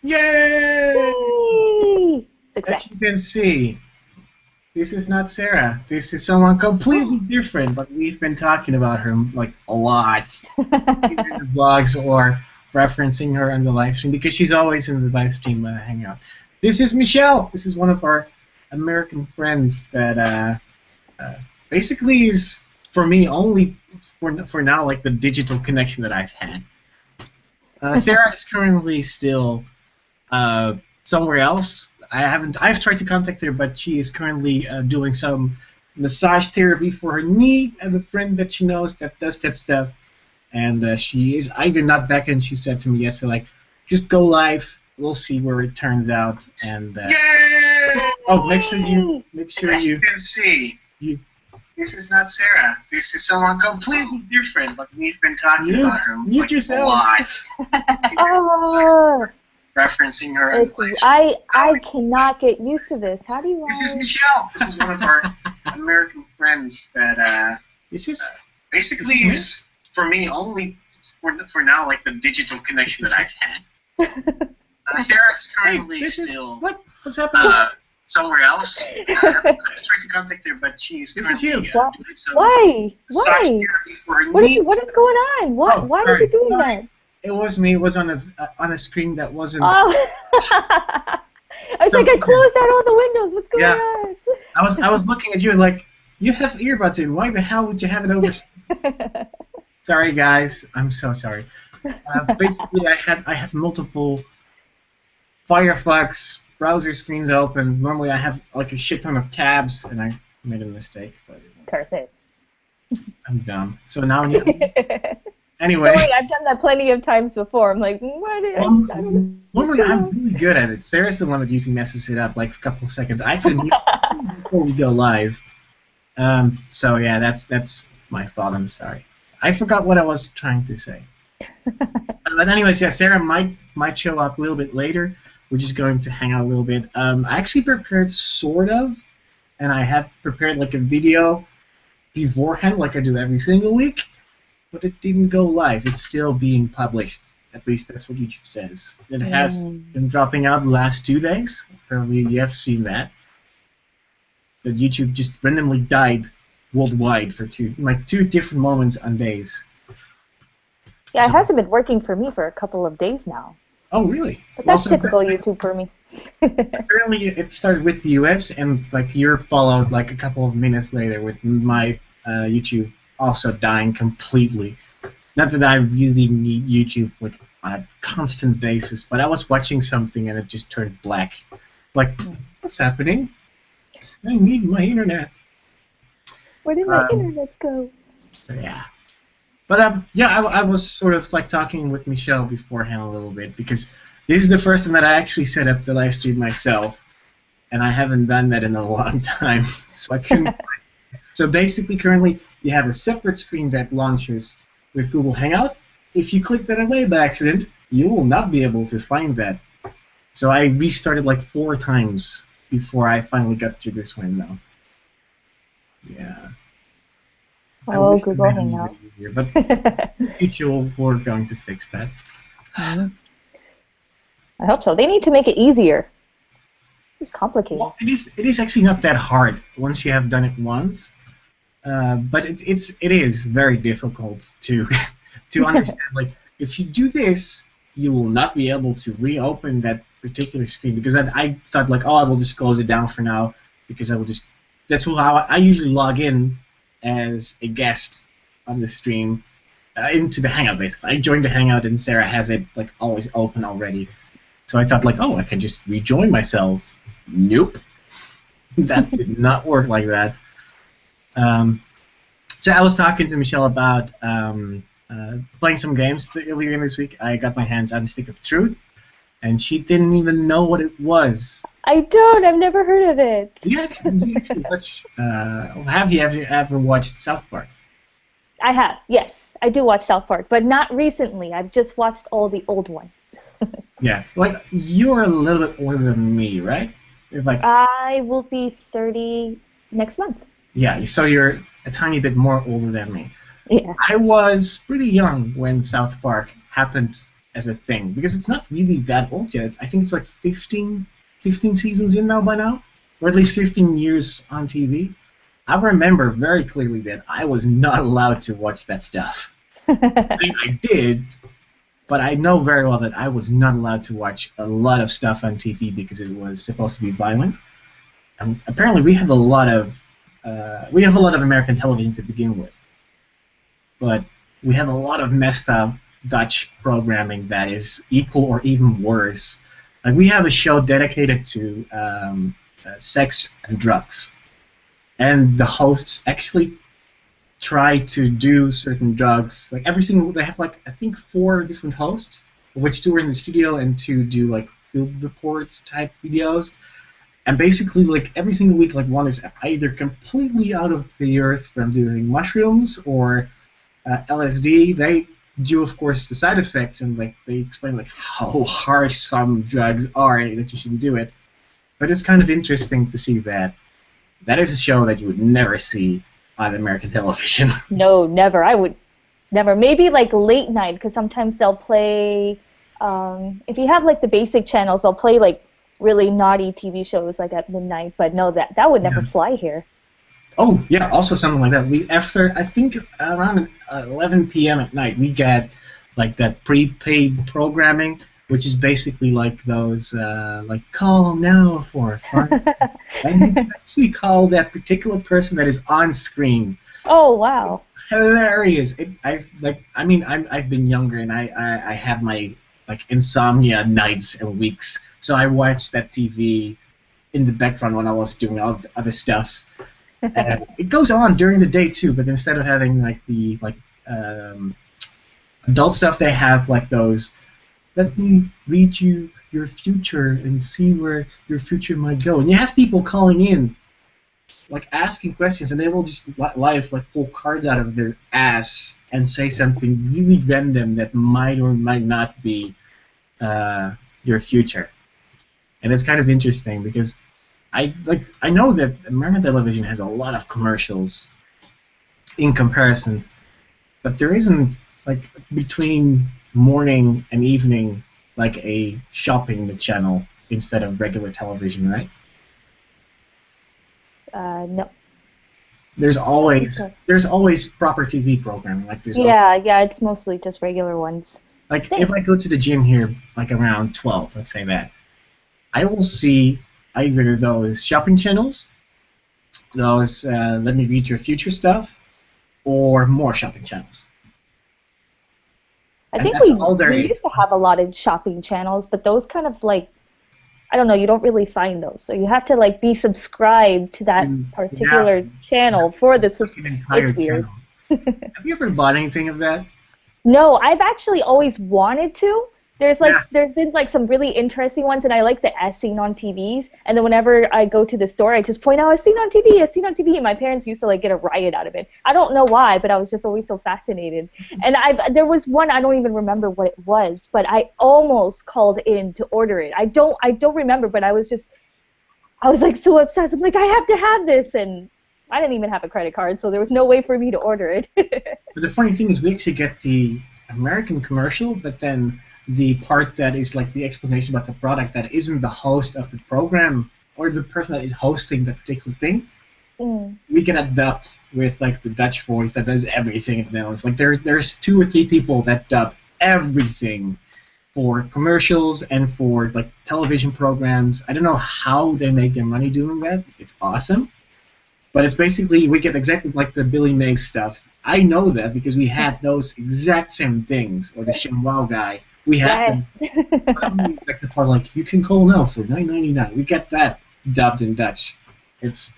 Yay! Yay! Success. As you can see, this is not Sarah. This is someone completely different, but we've been talking about her like a lot, either in the vlogs or referencing her on the live stream because she's always in the live stream hangout. This is Michelle. This is one of our American friends that basically is for me only for now like the digital connection that I've had. Sarah is currently still somewhere else. I've tried to contact her, but she is currently doing some massage therapy for her knee and a friend that she knows that does that stuff. And she is either not back, and she said to me yesterday, like, just go live. We'll see where it turns out. And oh, make sure you can see. This is not Sarah. This is someone completely different, but we've been talking about her like a lot. Oh. Referencing her. I cannot get used to this. How do you? This is Michelle. This is one of our American friends that this is basically is for me only for now like the digital connection that I've had. Sarah's currently still what's happening somewhere else. I've tried to contact her, but she's currently doing some Why? What is going on? Why are you doing that? It was me. It was on a screen that wasn't. Oh. I was like, I closed out all the windows. What's going on? I was looking at you like, you have earbuds in. Why the hell would you have it over? Sorry, guys. I'm so sorry. Basically, I have multiple Firefox browser screens open. Normally, I have like a shit ton of tabs, and I made a mistake. But perfect. I'm dumb. So now. Anyway. Don't worry, I've done that plenty of times before. I'm like, normally I'm really good at it. Sarah's the one that usually messes it up like a couple of seconds. I actually need before we go live. So yeah, that's my fault. I'm sorry. I forgot what I was trying to say. But anyways, yeah, Sarah might show up a little bit later. We're just going to hang out a little bit. I actually prepared sort of, and I have prepared like a video beforehand, like I do every single week. But it didn't go live. It's still being published. At least that's what YouTube says. It has been dropping out the last 2 days. Probably you have seen that. That YouTube just randomly died worldwide for two different moments on days. Yeah, so, it hasn't been working for me for a couple of days now. Oh, really? But that's typical YouTube for me. Apparently, it started with the US, and like Europe followed like a couple of minutes later with my YouTube also dying completely. Not that I really need YouTube like on a constant basis, but I was watching something and it just turned black. Like, what's happening? I need my internet. Where did my internet go? So yeah. But yeah, I was sort of like talking with Michelle beforehand a little bit because this is the first time that I actually set up the live stream myself, and I haven't done that in a long time, so I couldn't. So basically, currently, you have a separate screen that launches with Google Hangout. If you click that away by accident, you will not be able to find that. So I restarted like 4 times before I finally got to this window. Yeah. Oh, Google Hangout. Easier, but in the future, we're going to fix that. I hope so. They need to make it easier. This is complicated. Well, it is actually not that hard once you have done it once. But it is very difficult to understand. Like, if you do this, you will not be able to reopen that particular screen because I thought like, oh, I will just close it down for now because I will just. That's how I usually log in as a guest on the stream into the Hangout. Basically, I joined the Hangout and Sarah has it like always open already. So I thought like, oh, I can just rejoin myself. Nope, that did not work like that. So I was talking to Michelle about playing some games earlier in this week. I got my hands on Stick of Truth, and she didn't even know what it was. I don't. I've never heard of it. You actually watch. Have you ever watched South Park? I have. Yes, I do watch South Park, but not recently. I've just watched all the old ones. Yeah, like you're a little bit older than me, right? Like I will be 30 next month. Yeah, so you're a tiny bit more older than me. Yeah. I was pretty young when South Park happened as a thing, because it's not really that old yet. I think it's like 15 seasons in now by now, or at least 15 years on TV. I remember very clearly that I was not allowed to watch that stuff. I mean, I did, but I know very well that I was not allowed to watch a lot of stuff on TV because it was supposed to be violent. And apparently, we have a lot of American television to begin with, but we have a lot of messed up Dutch programming that is equal or even worse. Like we have a show dedicated to sex and drugs, and the hosts actually try to do certain drugs. Like they have like I think 4 different hosts, which 2 are in the studio and 2 do like field reports type videos. And basically, like every single week, like one is either completely out of the earth from doing mushrooms or LSD. They do, of course, the side effects, and like they explain like how harsh some drugs are and that you shouldn't do it. But it's kind of interesting to see that that is a show that you would never see on American television. No, never. I would never. Maybe like late night, because sometimes they'll play. If you have like the basic channels, they'll play like really naughty TV shows like at midnight. But no, that would never fly here. Oh yeah, also something like that. We after I think around 11 p.m. at night, we get like that prepaid programming, which is basically like those like call now for fun. And you can actually call that particular person that is on screen. Oh wow! Hilarious. I've been younger and I have my like insomnia nights and weeks, so I watched that TV in the background when I was doing all the other stuff. And it goes on during the day too, but instead of having like the adult stuff, they have like those. Let me read you your future and see where your future might go. And you have people calling in, like asking questions, and they will just live like pull cards out of their ass and say something really random that might or might not be your future. And it's kind of interesting because I know that American television has a lot of commercials in comparison, but there isn't like between morning and evening like a shopping channel instead of regular television, right? No. There's always proper TV programming. Like there's yeah, it's mostly just regular ones. Like if I go to the gym here like around 12, let's say that, I will see either those shopping channels, those let me read your future stuff, or more shopping channels. I think we used to have a lot of shopping channels, but those kind of like, I don't know, you don't really find those. So you have to like be subscribed to that particular channel for the subscription. It's weird. Have you ever bought anything of that? No, I've actually always wanted to. There's been like some really interesting ones, and I like the as seen on TVs. And then whenever I go to the store, I just point out as seen on TV, as seen on TV. And my parents used to like get a riot out of it. I don't know why, but I was just always so fascinated. And there was one, I don't even remember what it was, but I almost called in to order it. I don't remember, but I was like so obsessed. I'm like, I have to have this, and I didn't even have a credit card, so there was no way for me to order it. But the funny thing is, we actually get the American commercial, but then the part that is like the explanation about the product that isn't the host of the program or the person that is hosting the particular thing, we get it dubbed with like the Dutch voice that does everything in the Netherlands. Like there's 2 or 3 people that dub everything for commercials and for like television programs. I don't know how they make their money doing that. It's awesome. But it's basically, we get exactly like the Billy Mays stuff. I know that because we had those exact same things, or the ShamWow guy. We had them, like the part like, you can call now for $9.99. We get that dubbed in Dutch. It's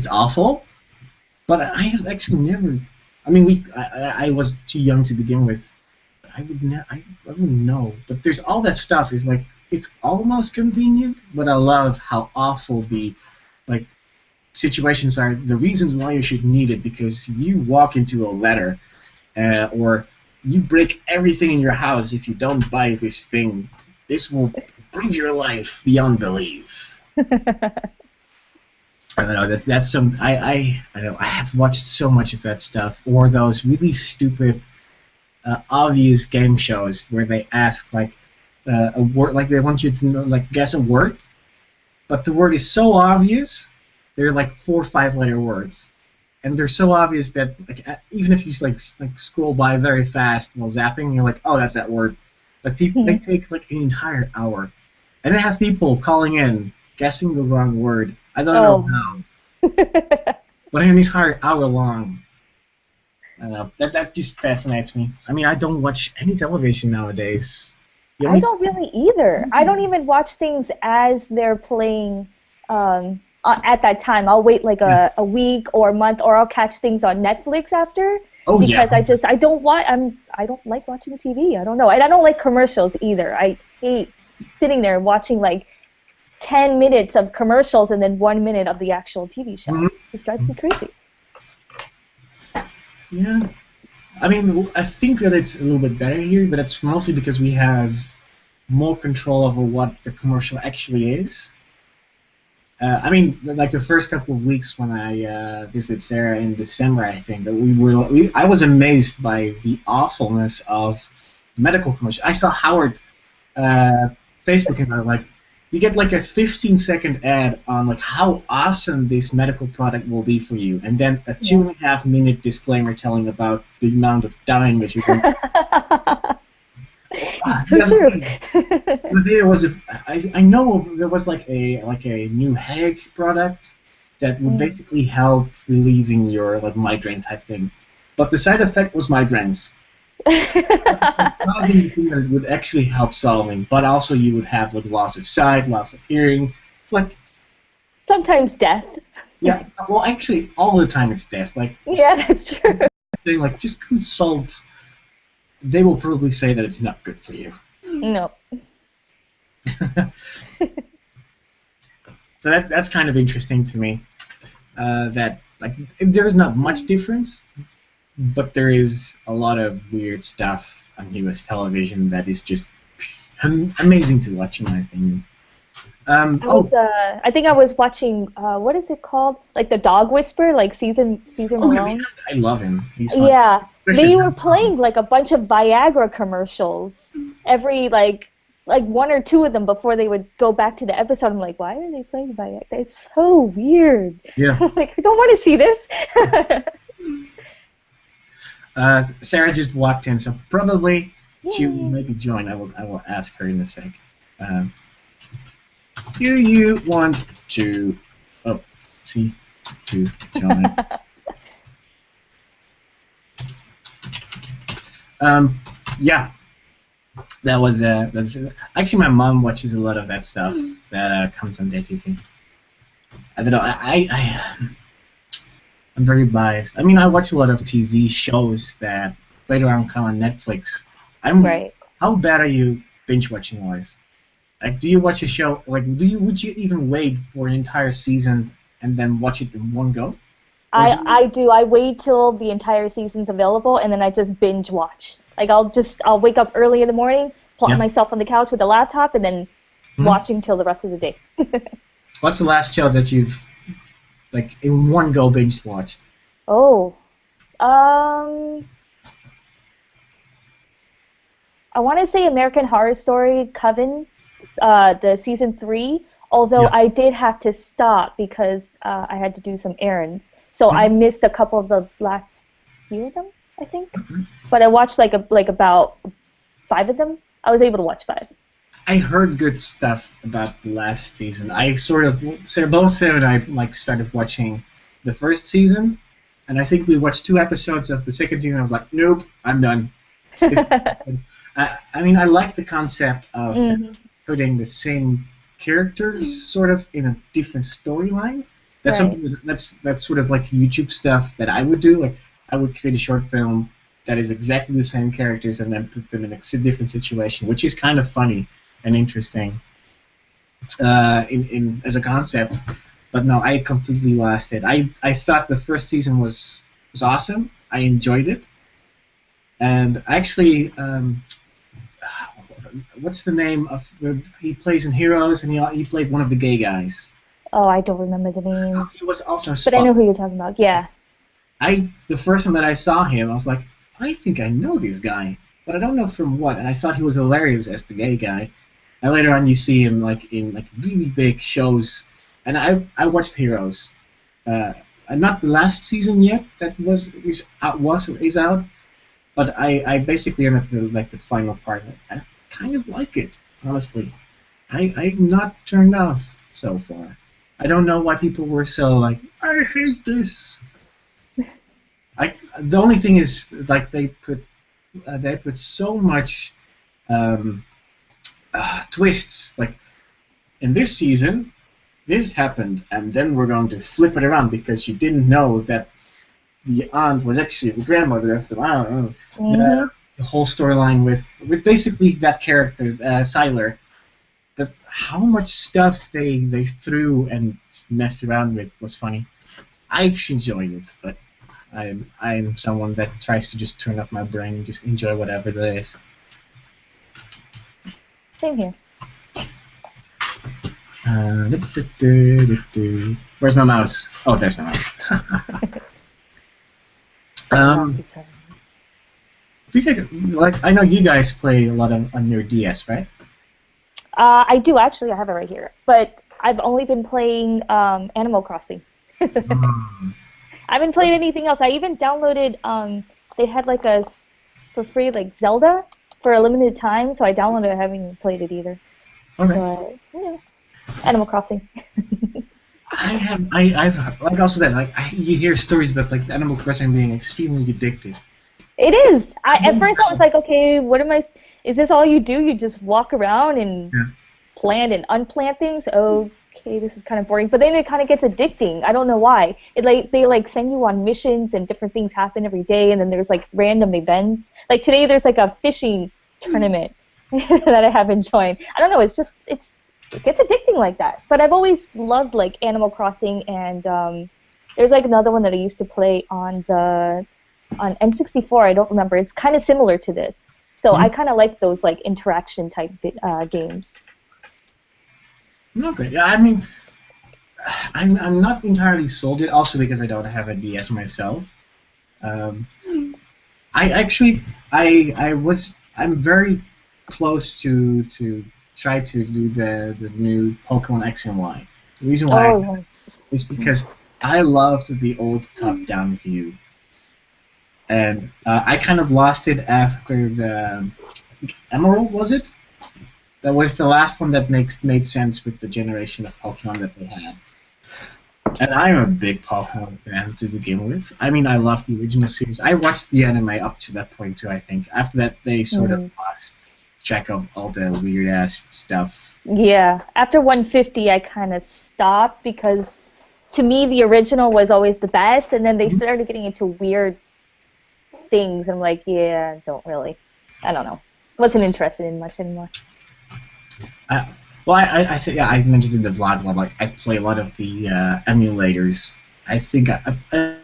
awful, but I have actually never. I mean, I was too young to begin with. I wouldn't know. But there's all that stuff is like, it's almost convenient, but I love how awful the like situations are, the reasons why you should need it, because you walk into a letter or you break everything in your house if you don't buy this thing. This will improve your life beyond belief. I don't know, that's some I know I have watched so much of that stuff, or those really stupid obvious game shows where they ask like a word, like they want you to know, like guess a word, but the word is so obvious. They're like 4 or 5 letter words, and they're so obvious that like even if you like scroll by very fast while zapping, you're like, oh, that's that word. But they take like an entire hour, and they have people calling in guessing the wrong word. I don't know how, but an entire hour long. I don't know. That just fascinates me. I mean, I don't watch any television nowadays. I don't really either. I don't even watch things as they're playing at that time. I'll wait like a week or a month, or I'll catch things on Netflix after. Because I don't like watching TV. I don't know. And I don't like commercials either. I hate sitting there watching like 10 minutes of commercials and then 1 minute of the actual TV show. It just drives me crazy. Yeah. I mean, I think that it's a little bit better here, but it's mostly because we have more control over what the commercial actually is. I mean, like the first couple of weeks when I visited Sarah in December, I think that I was amazed by the awfulness of medical commercials. I saw Howard Facebooking about it, like you get like a 15-second ad on like how awesome this medical product will be for you, and then a 2.5-minute disclaimer telling about the amount of dying that you're going to. So true. There was I know there was like a new headache product that would basically help relieving your like migraine type thing, but the side effect was migraines. Causing the thing that it would actually help solving, but also you would have like loss of sight, loss of hearing, like sometimes death. Yeah, well, actually, all the time it's death. Like that's true. Like just consult. They will probably say that it's not good for you. No. So that's kind of interesting to me. That like there is not much difference, but there is a lot of weird stuff on U.S. television that is just amazing to watch, in my opinion. I think I was watching, what is it called? Like the Dog Whisperer, like Caesar Malone. I love him. He's fun. Yeah, they were playing like a bunch of Viagra commercials every like 1 or 2 of them before they would go back to the episode. I'm like, why are they playing Viagra? It's so weird. Yeah. Like, I don't want to see this. Sarah just walked in, so probably she will maybe join. I will ask her in a sec. Do you want to join? Yeah, that's actually my mom watches a lot of that stuff that comes on TV. I don't know. I'm very biased. I mean, I watch a lot of TV shows that later on come on Netflix. Right. How bad are you binge watching wise? Like, do you watch a show? Like, would you even wait for an entire season and then watch it in one go? I do. I wait till the entire season's available, and then I just binge watch. Like, I'll wake up early in the morning, plop myself on the couch with a laptop, and then watching till the rest of the day. What's the last show that you've, like, in one go binge watched? Oh, I want to say American Horror Story Coven, the season 3. Although I did have to stop because I had to do some errands, so I missed a couple of the last few of them, I think. But I watched like about 5 of them. I was able to watch 5. I heard good stuff about the last season. I both Sarah and I like started watching the first season, and I think we watched 2 episodes of the second season. I was like, nope, I'm done. I mean, I like the concept of putting the same characters sort of in a different storyline. That's something that's sort of like YouTube stuff that I would do. Like, I would create a short film that is exactly the same characters and then put them in a different situation, which is kind of funny and interesting in as a concept. But no, I completely lost it. I thought the first season was awesome. I enjoyed it, and actually. What's the name of he plays in Heroes, and he played one of the gay guys. Oh, I don't remember the name. He was also But I know who you're talking about. Yeah. The first time that I saw him, I was like, I think I know this guy, but I don't know from what. And I thought he was hilarious as the gay guy. And later on, you see him like in like really big shows. And I watched Heroes. Uh, Not the last season yet. That is out. But I basically am at the final part. I kind of like it, honestly. I'm not turned off so far. I don't know why people were so like, I hate this. The only thing is like they put so much twists. Like in this season, this happened, and then we're going to flip it around because you didn't know that the aunt was actually the grandmother of the I don't know. Mm-hmm. The whole storyline with basically that character, Siler. How much stuff they threw and messed around with was funny. I actually enjoyed it, but I'm someone that tries to just turn off my brain and just enjoy whatever there is. Same here. Where's my mouse? Oh, there's my mouse. I know you guys play a lot on your DS, right? I do actually. I have it right here, but I've only been playing Animal Crossing. I haven't played anything else. I even downloaded. They had like for free like Zelda for a limited time, so I downloaded it. I haven't even played it either. Okay. But yeah, Animal Crossing. I've like also that like you hear stories about like Animal Crossing being extremely addictive. It is. At first I was like, okay, what am I? Is this all you do? You just walk around and plant and unplant things? Okay, this is kind of boring. But then it kind of gets addicting. I don't know why. They like send you on missions and different things happen every day, and then there's like random events. Like today there's like a fishing tournament that I haven't joined. I don't know. It gets addicting like that. But I've always loved like Animal Crossing, and there's like another one that I used to play on N64. I don't remember. It's kind of similar to this. So I kind of like those like interaction type games. Okay. Yeah, I mean, I'm not entirely sold yet. Also because I don't have a DS myself. I'm very close to try to do the new Pokemon X and Y. The reason why is because I loved the old top-down view. And I kind of lost it after the Emerald, was it? That was the last one that made sense with the generation of Pokemon that they had. And I'm a big Pokemon fan to begin with. I mean, I love the original series. I watched the anime up to that point too, I think. After that, they sort of lost track of all the weird-ass stuff. Yeah. After 150, I kind of stopped because, to me, the original was always the best, and then they started getting into weird things. I'm like, yeah, I don't know. Wasn't interested in much anymore. Well, I think I mentioned in the vlog, like I play a lot of the emulators. I think I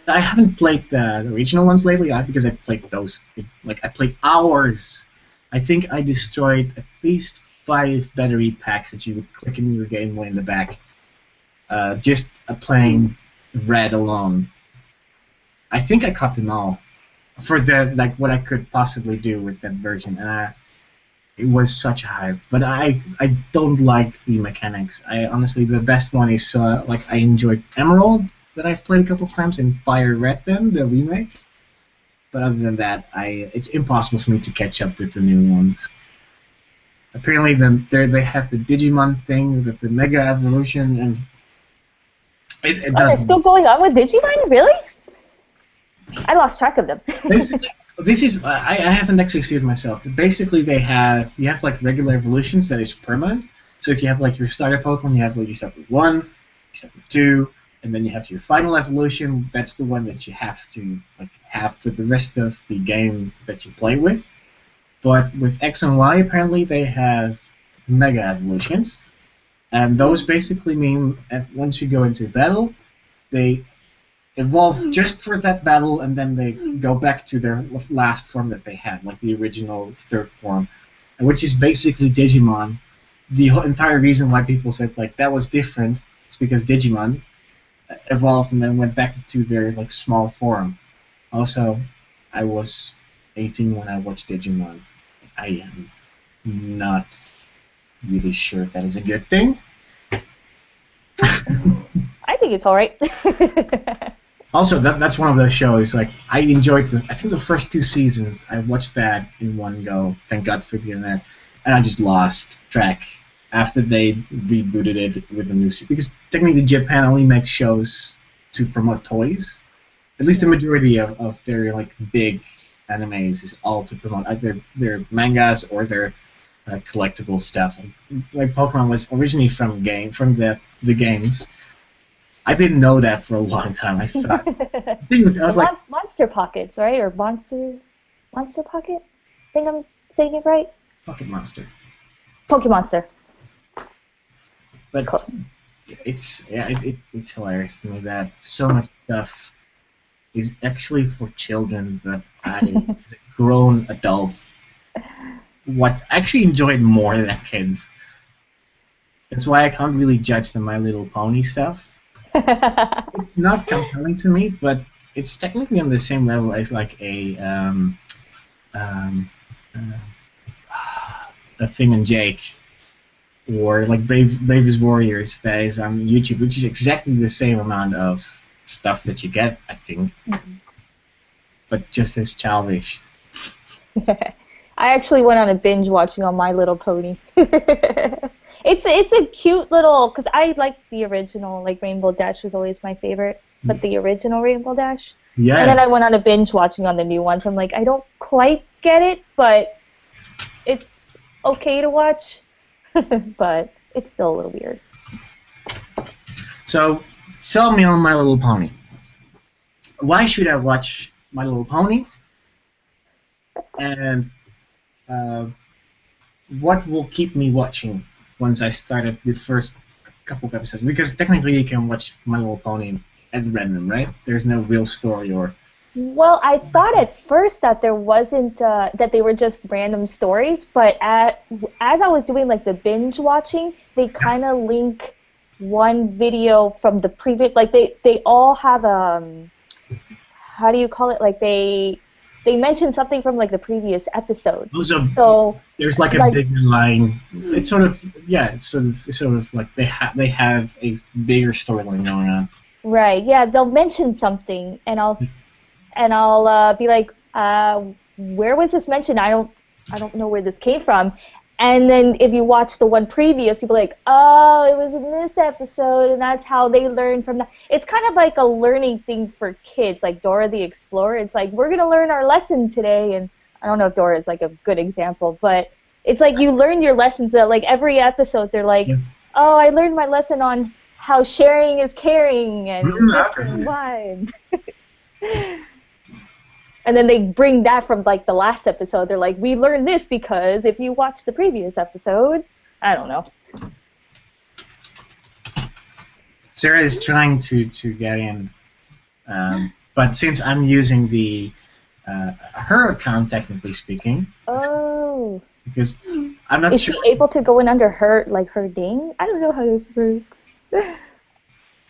haven't played the original ones lately because I played those. Like I played hours. I think I destroyed at least 5 battery packs that you would click in your Game Boy in the back. Just playing Red alone. I think I caught them all for what I could possibly do with that version. It was such a hype, but I don't like the mechanics. Honestly, the best one is I enjoyed Emerald that I've played a couple of times, and Fire Red then the remake. But other than that, it's impossible for me to catch up with the new ones. Apparently, they have the Digimon thing, the Mega Evolution, and it doesn't. They're still going on with Digimon, really? I lost track of them. Basically. This is I haven't actually seen it myself. But basically, you have like regular evolutions that is permanent. So if you have like your starter Pokemon, you start with 1, you start with 2, and then you have your final evolution. That's the one that you have to have for the rest of the game that you play with. But with X and Y, apparently they have Mega Evolutions, and those basically mean that once you go into battle, they evolve just for that battle, and then they go back to their last form that they had, like the original 3rd form, which is basically Digimon. The entire reason why people said that was different is because Digimon evolved and then went back to their small form. Also, I was 18 when I watched Digimon. I am not really sure if that is a good thing. I think it's all right. Also, that's one of those shows. Like I enjoyed I think the first 2 seasons. I watched that in one go. Thank God for the internet, and I just lost track after they rebooted it with a new season. Because technically, Japan only makes shows to promote toys. At least the majority of their like big animes is all to promote either their mangas or their collectible stuff. Like Pokemon was originally from the games. I didn't know that for a long time. I thought I was like Monster Pockets, right? Or Monster Pocket? I think I'm saying it right. Pocket Monster. Pokemonster. But close. It's hilarious to me that so much stuff is actually for children, but I, as a grown adults, actually enjoyed more than kids. That's why I can't really judge the My Little Pony stuff. It's not compelling to me, but it's technically on the same level as like a Finn and Jake, or like Bravest Warriors that is on YouTube, which is exactly the same amount of stuff that you get, I think, but just as childish. I actually went on a binge watching on My Little Pony. It's a cute little, because I like the original, like Rainbow Dash was always my favorite, but the original Rainbow Dash. Yeah. And then I went on a binge watching on the new ones. I'm like, I don't quite get it, but it's okay to watch, but it's still a little weird. So, sell me on My Little Pony. Why should I watch My Little Pony? And what will keep me watching once I started the first couple of episodes? Because technically you can watch My Little Pony at random, right? There's no real story or... Well, I thought at first that there wasn't, that they were just random stories, but as I was doing like the binge watching, they kind of link one video from the previous, like they all have how do you call it? Like they mentioned something from like the previous episode. So there's like a bigger line. It's sort of like they have a bigger storyline going on. Right. Yeah, they'll mention something, and I'll be like, where was this mentioned? I don't know where this came from. And then if you watch the one previous, you'll be like, oh, it was in this episode, and that's how they learned from that. It's kind of like a learning thing for kids, like Dora the Explorer. It's like, we're going to learn our lesson today, and I don't know if Dora is like a good example, but it's like you learn your lessons that like every episode they're like, oh, I learned my lesson on how sharing is caring, and this and why. And then they bring that from like the last episode. They're like, we learned this because if you watch the previous episode, I don't know. Sarah is trying to get in, but since I'm using her account, technically speaking. Oh. Because I'm not sure. Is she able to go in under her name? I don't know how this works.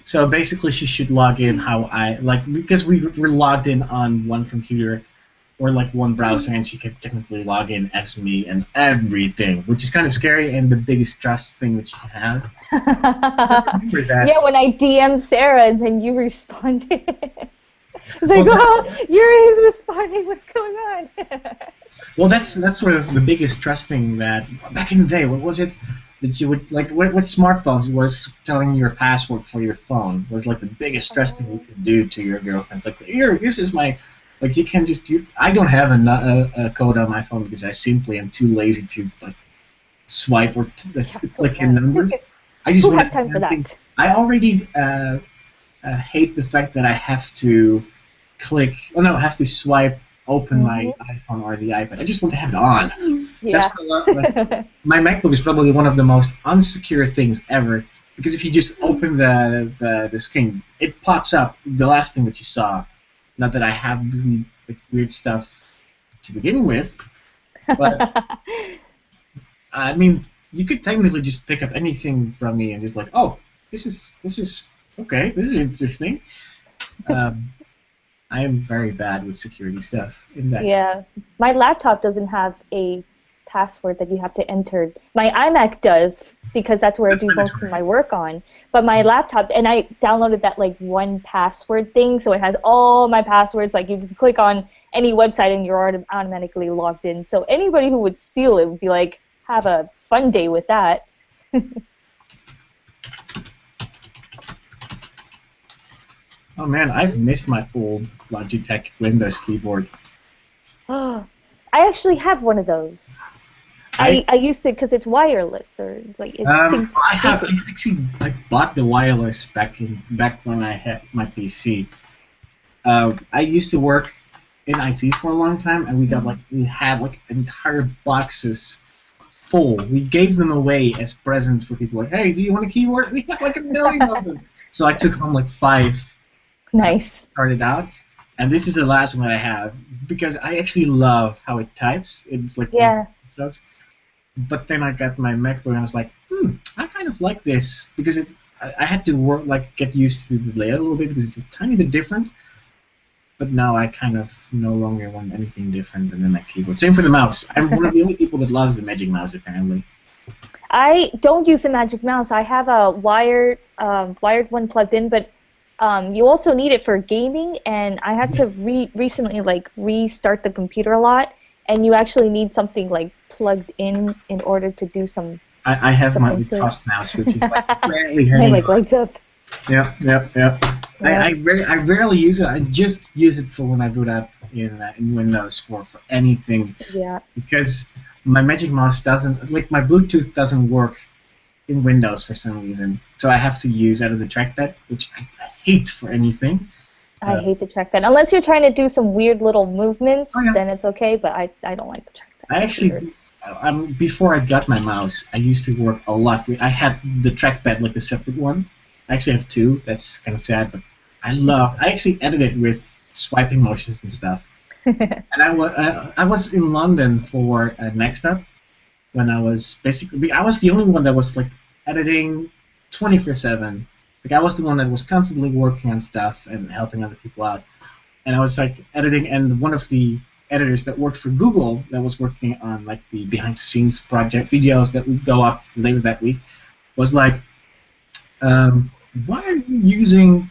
So basically, she should log in because we're logged in on one computer or like one browser, and she can technically log in as me and everything, which is kind of scary and the biggest trust thing that you can have. Remember that. Yeah, when I DM Sarah and then you responded. It's like, Yuri's responding. What's going on? Well, that's sort of the biggest trust thing that back in the day. What was it? That you would like with smartphones was telling your password for your phone was like the biggest stress thing you could do to your girlfriend. It's like, here, this is my, like you can just I don't have a code on my phone because I simply am too lazy to like swipe or click in numbers. I just Who has time for that? I already hate the fact that I have to have to swipe open my iPhone or the iPad. I just want to have it on. Yeah. That's my MacBook is probably one of the most unsecure things ever, because if you just open the screen, it pops up the last thing that you saw. Not that I have really like, weird stuff to begin with, but I mean, you could technically just pick up anything from me and just like, oh, this is okay, this is interesting. I am very bad with security stuff in that. Yeah, my laptop doesn't have a password that you have to enter. My iMac does because that's where I That's do most of mandatory. my work on. But my laptop, and I downloaded that like one password thing, so it has all my passwords. Like you can click on any website and you're automatically logged in. So anybody who would steal it would be like, have a fun day with that. Oh man, I've missed my old Logitech Windows keyboard. I actually have one of those. I used it because it's wireless, or it's like it syncs. I bought the wireless back when I had my PC. I used to work in IT for a long time, and we had like entire boxes full. We gave them away as presents for people. Like, hey, do you want a keyboard? We have like a million of them. So I took home like 5. Nice. Started out, and this is the last one that I have because I actually love how it types. It's like Yeah. But then I got my MacBook and I was like, I kind of like this because I had to get used to the layout a little bit because it's a tiny bit different. But now I kind of no longer want anything different than the Mac keyboard. Same for the mouse. I'm one of the only people that loves the Magic Mouse apparently. I don't use the Magic Mouse. I have a wired one plugged in, but you also need it for gaming, and I had to recently restart the computer a lot, and you actually need something like plugged in order to do some. I have my something Trust mouse, which is like barely My hanging. legs up. Yep. Yeah. I rarely use it. I just use it for when I boot up in Windows for anything. Yeah. Because my Magic Mouse doesn't, like my Bluetooth doesn't work in Windows for some reason. So I have to use out of the trackpad, which I hate for anything. I hate the trackpad. Unless you're trying to do some weird little movements, Oh, yeah. then it's okay, but I don't like the trackpad. I actually, before I got my mouse, I used to work a lot with, I had the trackpad, like the separate one. I actually have 2. That's kind of sad, but I actually edited with swiping motions and stuff. And I was in London for Next Up when I was the only one that was like editing 24/7. Like I was the one that was constantly working on stuff and helping other people out. And I was like editing, and one of the editors that worked for Google that was working on like the behind the scenes project videos that would go up later that week was like, why are you using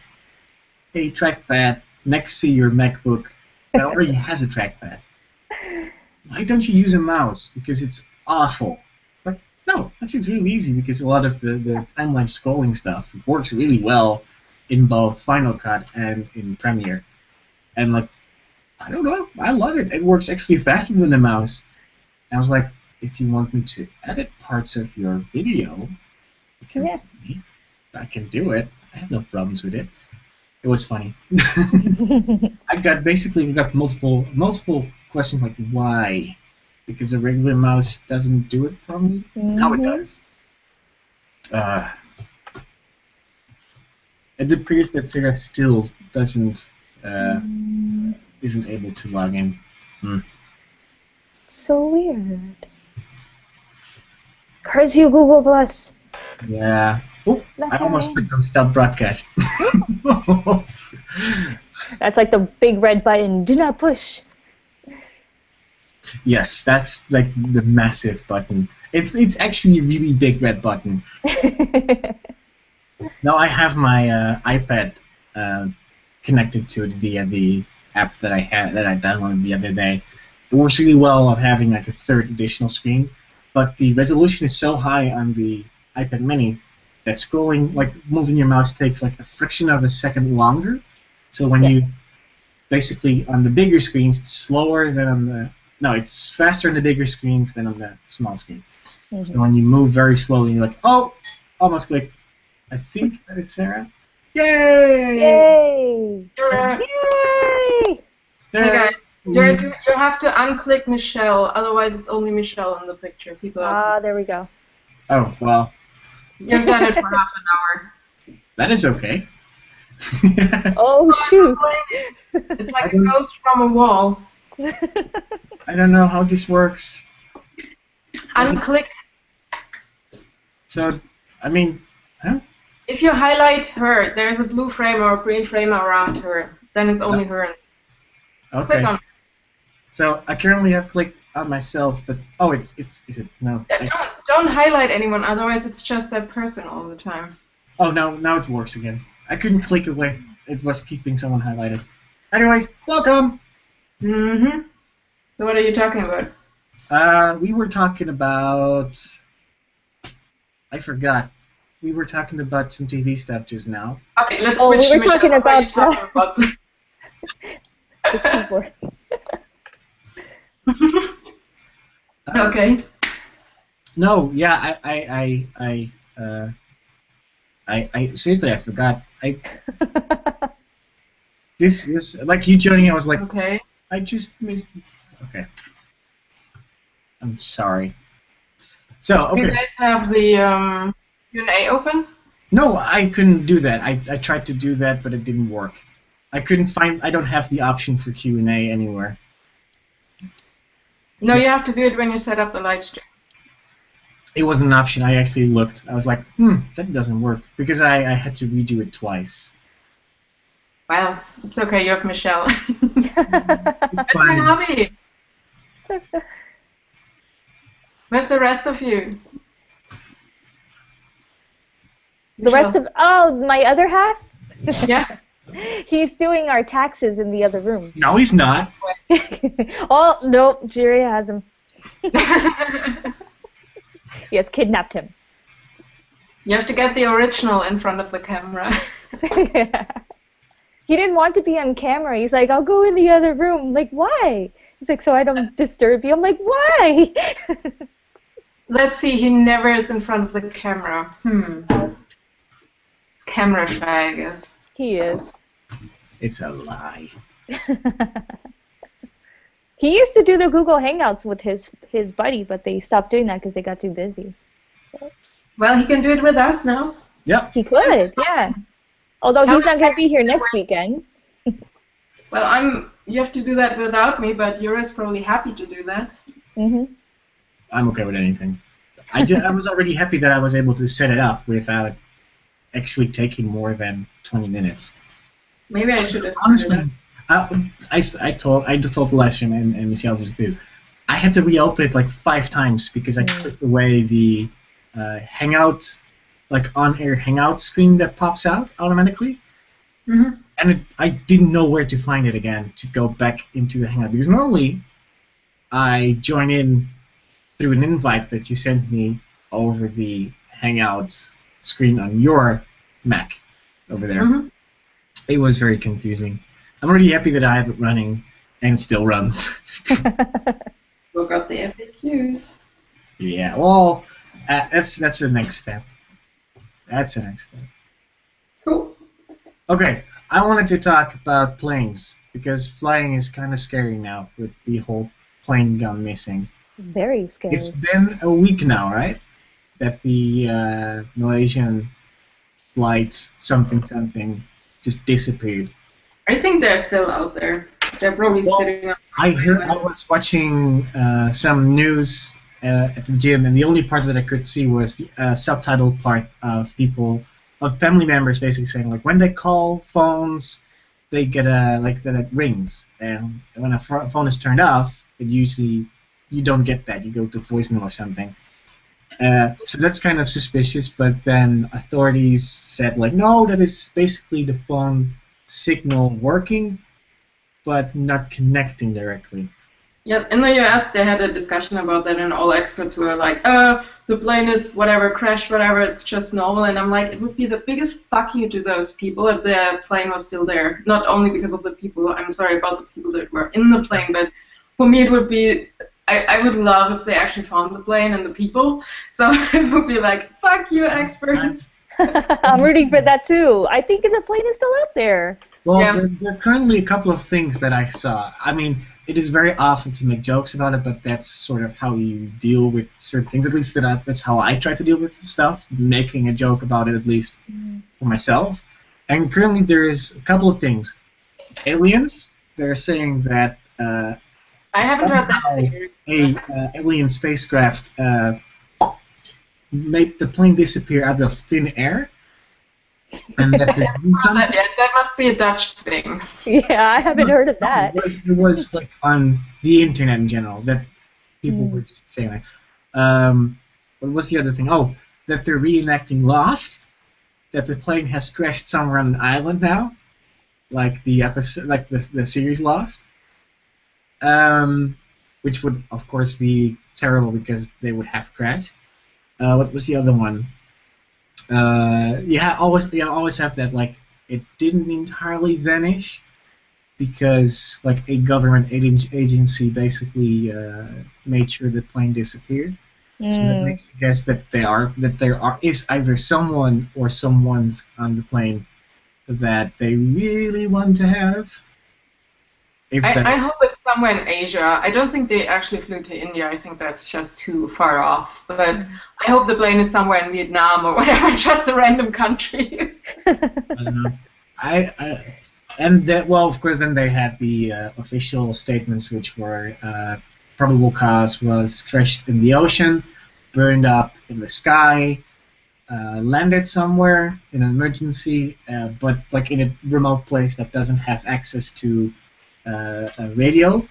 a trackpad next to your MacBook that already has a trackpad? Why don't you use a mouse? Because it's awful. Like, no, actually it's really easy because a lot of the timeline scrolling stuff works really well in both Final Cut and in Premiere. And like, I don't know, I love it. It works actually faster than a mouse. And I was like, if you want me to edit parts of your video, I can do it. I have no problems with it. It was funny. I got multiple questions like why? Because a regular mouse doesn't do it for me. Now it does. It appears that Sarah still isn't able to log in. So weird. Curse you, Google Plus. Yeah. Oh, I almost clicked on stop broadcast. That's like the big red button. Do not push. Yes, that's like the massive button. It's actually a really big red button. Now I have my iPad connected to it via the app that I downloaded the other day. It works really well of having like a third additional screen, but the resolution is so high on the iPad Mini that scrolling, like moving your mouse, takes like a fraction of a second longer. So when you basically on the bigger screens, it's slower than on the it's faster on the bigger screens than on the small screen. So when you move very slowly, you're like, oh, almost clicked. I think that is Sarah. Yay! Yay! Yay! Yay! You have to unclick Michelle, otherwise it's only Michelle in the picture. People there we go. Oh, well. You've done it for half an hour. That is okay. Oh, shoot. It's like a ghost from a wall. I don't know how this works. Unclick. So, I mean, huh? If you highlight her, there's a blue frame or a green frame around her. Then it's only her in the Okay. Click on. So I currently have clicked on myself, but is it no? Don't highlight anyone, otherwise it's just that person all the time. Oh, now it works again. I couldn't click away. It was keeping someone highlighted. Anyways, welcome. Mm-hmm. So what are you talking about? We were talking about. I forgot. We were talking about some TV stuff just now. Okay, let's switch. We were Michelle. talking What are you about talking about? the keyboard. Okay. No, yeah, I seriously I forgot. This like you joining, I was like, Okay. I just missed. Okay, I'm sorry. So Do you okay. guys have the Q&A open? No, I couldn't do that. I tried to do that, but it didn't work. I couldn't find. I don't have the option for Q&A anywhere. No, you have to do it when you set up the live stream. It was an option. I actually looked. I was like, that doesn't work because I had to redo it twice. Well, it's okay. You have Michelle. It's That's my fine. hobby. Where's the rest of you? The rest of my other half? Yeah. He's doing our taxes in the other room. No, he's not. Oh no, Jerry has him. He has kidnapped him. You have to get the original in front of the camera. He didn't want to be on camera. He's like, I'll go in the other room. I'm like, why? He's like, so I don't disturb you. I'm like, why? Let's see, he never is in front of the camera. It's camera shy, I guess. He is. It's a lie. He used to do the Google Hangouts with his buddy, but they stopped doing that because they got too busy. Well, he can do it with us now. Yep. He could, yeah. Although he's not going to be here next weekend. Well, you have to do that without me, but Jurre's probably happy to do that. Mm-hmm. I'm okay with anything. I was already happy that I was able to set it up without actually taking more than 20 minutes. Maybe I should have. Honestly, I told the last stream, and Michelle just did. I had to reopen it like 5 times because I clicked away the Hangout, like on-air Hangout screen that pops out automatically. Mm-hmm. And I didn't know where to find it again to go back into the Hangout because normally I join in through an invite that you sent me over the Hangouts screen on your Mac over there. Mm-hmm. It was very confusing. I'm really happy that I have it running and it still runs. We got the FAQs. Yeah, well, that's the next step. That's the next step. Cool. Okay, I wanted to talk about planes because flying is kind of scary now with the whole plane gone missing. Very scary. It's been a week now, right? That the Malaysian flights something just disappeared. I think they're still out there. They're probably sitting on. I was watching some news at the gym, and the only part that I could see was the subtitle part of family members basically saying like when they call phones, they get that rings, and when a phone is turned off, it usually you don't get that. You go to voicemail or something. So that's kind of suspicious, but then authorities said like no, that is basically the phone signal working, but not connecting directly. Yeah, in the US they had a discussion about that, and all experts were like, the plane is whatever, crashed, whatever, it's just normal. And I'm like, it would be the biggest fuck you to those people if the plane was still there. Not only because of the people, I'm sorry about the people that were in the plane, but for me it would be, I would love if they actually found the plane and the people. So it would be like, fuck you, experts. I'm rooting for that too. I think the plane is still out there. Well, Yeah. there are currently a couple of things that I saw. I mean, it is very often to make jokes about it, but that's sort of how you deal with certain things. At least that's how I try to deal with stuff, making a joke about it at least for myself. And currently there is a couple of things. Aliens, they're saying that I haven't heard that somehow theory. a alien spacecraft made the plane disappear out of thin air. and that they're doing something. That must be a Dutch thing. Yeah, I haven't heard of that. It was like on the internet in general that people were just saying like, what was the other thing? Oh, that they're reenacting Lost. That the plane has crashed somewhere on an island now, like the episode, like the series Lost. Which would of course be terrible because they would have crashed. What was the other one? You always have that, like, it didn't entirely vanish because like a government agency basically made sure the plane disappeared. So that makes you guess that there is either someone or someone's on the plane that they really want to have. I hope it's somewhere in Asia. I don't think they actually flew to India. I think that's just too far off. But I hope the plane is somewhere in Vietnam or whatever, just a random country. I don't know. And that, well, of course, then they had the official statements, which were probable cause was crashed in the ocean, burned up in the sky, landed somewhere in an emergency, but like in a remote place that doesn't have access to a radio.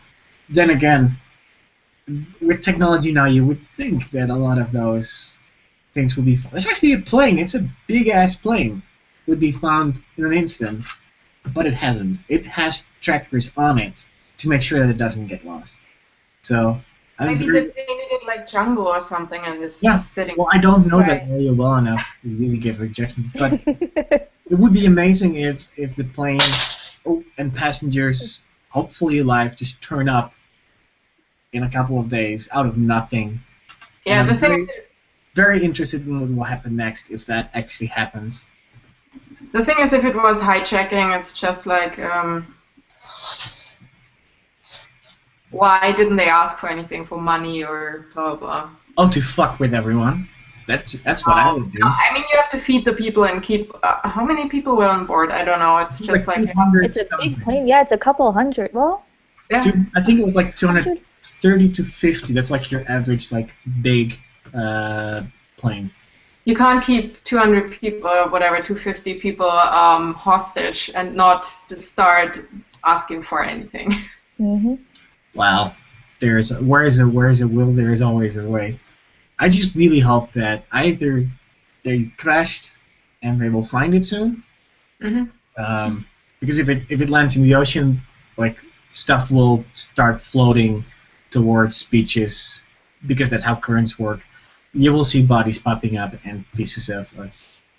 Then again, with technology now, you would think that a lot of those things would be found, especially a plane. It's a big-ass plane, would be found in an instant, but it hasn't. It has trackers on it to make sure that it doesn't get lost. So maybe they needed like jungle or something, and it's sitting. Well, I don't know that area well enough to really give a judgment, but it would be amazing if the plane and passengers, hopefully alive, just turn up in a couple of days out of nothing. Yeah, the thing is, very interested in what will happen next if that actually happens. The thing is, if it was hijacking, it's just like, why didn't they ask for anything, for money or blah blah blah? Oh, to fuck with everyone. That's what I would do. I mean, you have to feed the people and keep. How many people were on board? I don't know. It's just like it's a big plane. Yeah, it's a couple hundred. Well, yeah. I think it was like 230 to 50. That's like your average like big plane. You can't keep 200 people or whatever, 250 people hostage and not to start asking for anything. Mm-hmm. Wow. Where is a will, there is always a way. I just really hope that either they crashed and they will find it soon, because if it lands in the ocean, like, stuff will start floating towards beaches, because that's how currents work. You will see bodies popping up and pieces of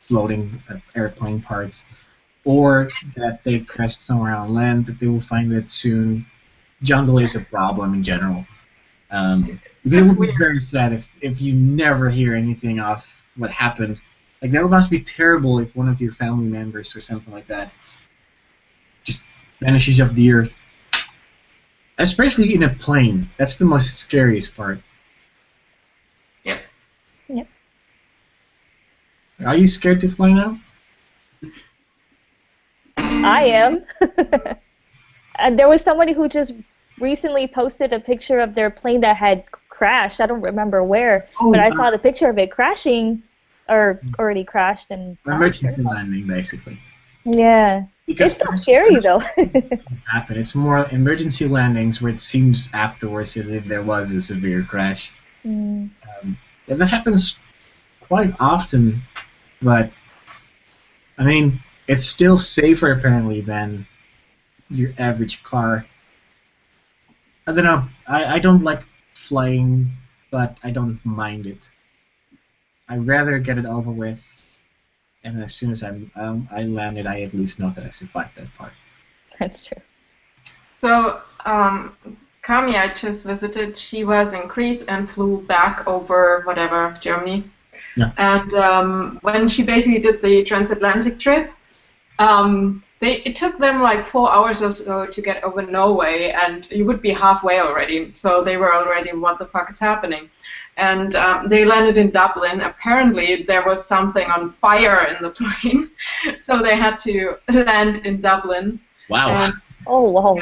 floating airplane parts, or that they crashed somewhere on land, but they will find it soon. Jungle is a problem in general. Because it would be very sad if you never hear anything of what happened. Like, that must be terrible if one of your family members or something like that just vanishes off the earth. Especially in a plane. That's the most scariest part. Yep. Yep. Are you scared to fly now? I am. And there was somebody who just recently posted a picture of their plane that had crashed. I don't remember where, but I saw the picture of it crashing, or already crashed. And emergency landing, basically. Yeah. Because it's so scary, though. Happen. It's more emergency landings where it seems afterwards as if there was a severe crash. Mm. That happens quite often, but I mean, it's still safer apparently than your average car. I don't know. I don't like flying, but I don't mind it. I'd rather get it over with, and as soon as I landed, I at least know that I survived that part. That's true. So, Kami, I just visited. She was in Greece and flew back over Germany. Yeah. And when she basically did the transatlantic trip, it took them like 4 hours or so to get over Norway, and you would be halfway already. So they were already, what the fuck is happening? And they landed in Dublin. Apparently there was something on fire in the plane, so they had to land in Dublin. Wow. Oh, wow.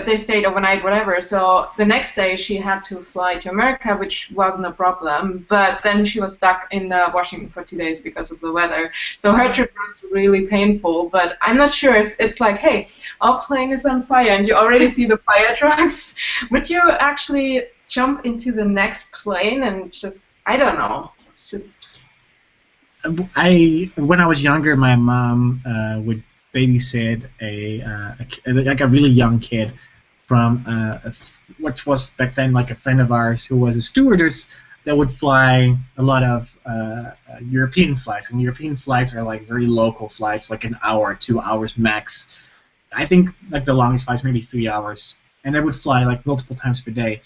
they stayed overnight, whatever. So the next day she had to fly to America, which wasn't a problem. But then she was stuck in Washington for 2 days because of the weather. So her trip was really painful. But I'm not sure if it's like, hey, our plane is on fire, and you already see the fire trucks. Would you actually jump into the next plane and just, I don't know. It's just. When I was younger, my mom would babysit like a really young kid from what was back then like a friend of ours who was a stewardess that would fly a lot of European flights. And European flights are like very local flights, like an hour, 2 hours max. I think like the longest flights maybe 3 hours, and they would fly like multiple times per day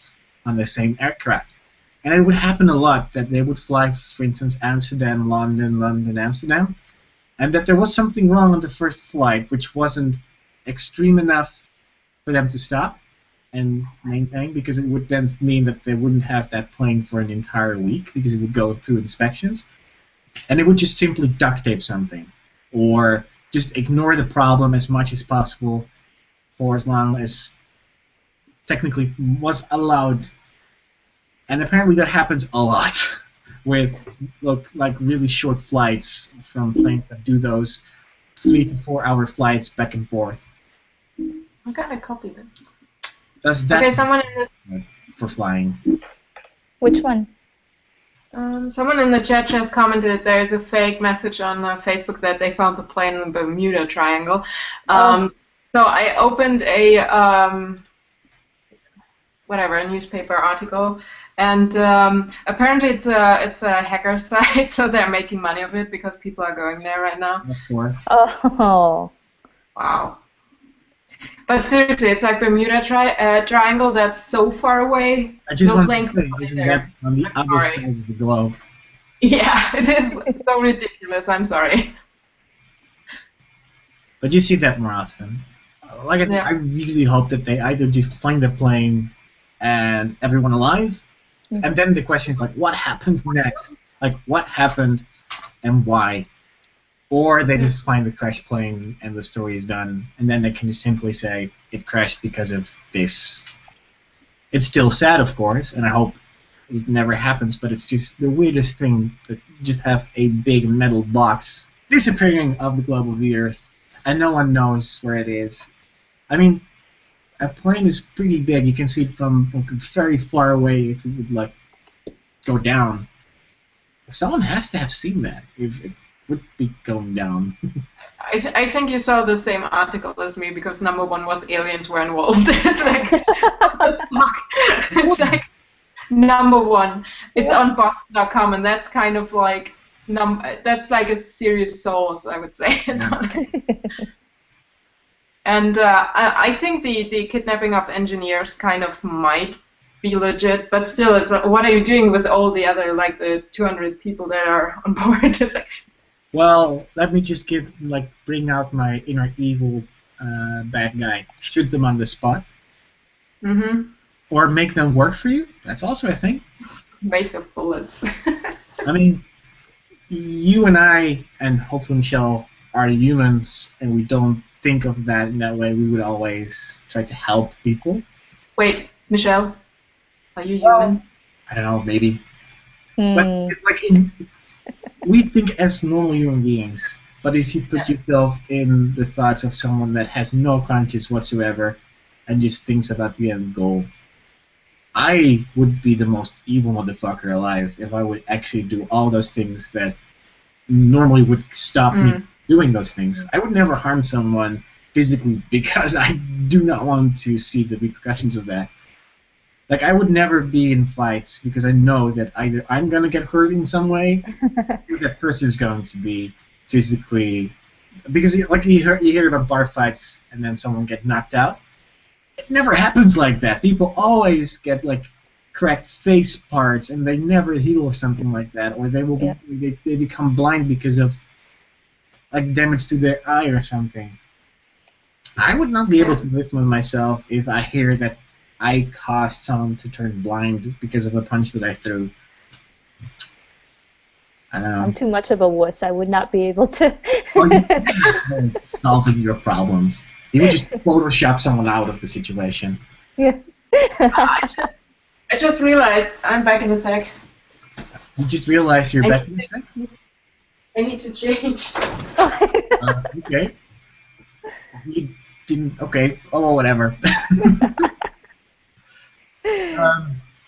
on the same aircraft. And it would happen a lot that they would fly, for instance, Amsterdam, London, London, Amsterdam, and that there was something wrong on the first flight, which wasn't extreme enough for them to stop and maintain, because it would then mean that they wouldn't have that plane for an entire week because it would go through inspections. And it would just simply duct tape something or just ignore the problem as much as possible for as long as technically was allowed. And apparently that happens a lot with like really short flights from planes that do those 3 to 4 hour flights back and forth. I gotta copy this. Does that okay, someone in the for flying? Which one? Someone in the chat just commented there's a fake message on Facebook that they found the plane in the Bermuda Triangle. So I opened a a newspaper article, and apparently it's a hacker site, so they're making money of it because people are going there right now. Of course. Oh. Wow. But seriously, it's like Bermuda Triangle that's so far away. I just no want to say, isn't that on the other side of the globe? Yeah, it is so ridiculous. I'm sorry. But you see that more often. Like I said, I really hope that they either just find the plane and everyone alive, and then the question is like, what happens next? Like, what happened and why? Or they just find the crashed plane and the story is done, and then they can just simply say it crashed because of this. It's still sad, of course, and I hope it never happens, but it's just the weirdest thing that you just have a big metal box disappearing off the globe of the Earth, and no one knows where it is. I mean, a plane is pretty big. You can see it from very far away if it would like go down. Someone has to have seen that if it would be going down. I think you saw the same article as me because number one was aliens were involved. It's like, what the fuck? It's like number one. It's on Boston.com, and that's kind of like that's like a serious source, I would say. It's on. And I think the kidnapping of engineers kind of might be legit, but still, it's like, what are you doing with all the other, like, the 200 people that are on board? It's like, well, let me just bring out my inner evil bad guy. Shoot them on the spot. Mm-hmm. Or make them work for you. That's also a thing. Waste of bullets. I mean, you and I, and hopefully Michelle, are humans, and we don't think of that in that way. We would always try to help people. Wait, Michelle, are you human? I don't know, maybe. But we think as normal human beings, but if you put yourself in the thoughts of someone that has no conscience whatsoever and just thinks about the end goal, I would be the most evil motherfucker alive if I would actually do all those things that normally would stop me doing those things. I would never harm someone physically because I do not want to see the repercussions of that. Like, I would never be in fights because I know that either I'm going to get hurt in some way or that person is going to be physically... Because, like, you hear about bar fights and then someone get knocked out. It never happens like that. People always get, like, cracked face parts and they never heal or something like that. Or they will be, they become blind because of, like, damage to their eye or something. I would not be able to live with myself if I hear that I caused someone to turn blind because of a punch that I threw. I don't know. I'm too much of a wuss. I would not be able to. Well, solving your problems. You would just Photoshop someone out of the situation. Yeah. I just realized I'm back in a sec. You just realize you're back in a sec? I need to change. Okay. You didn't. Okay. Oh, whatever.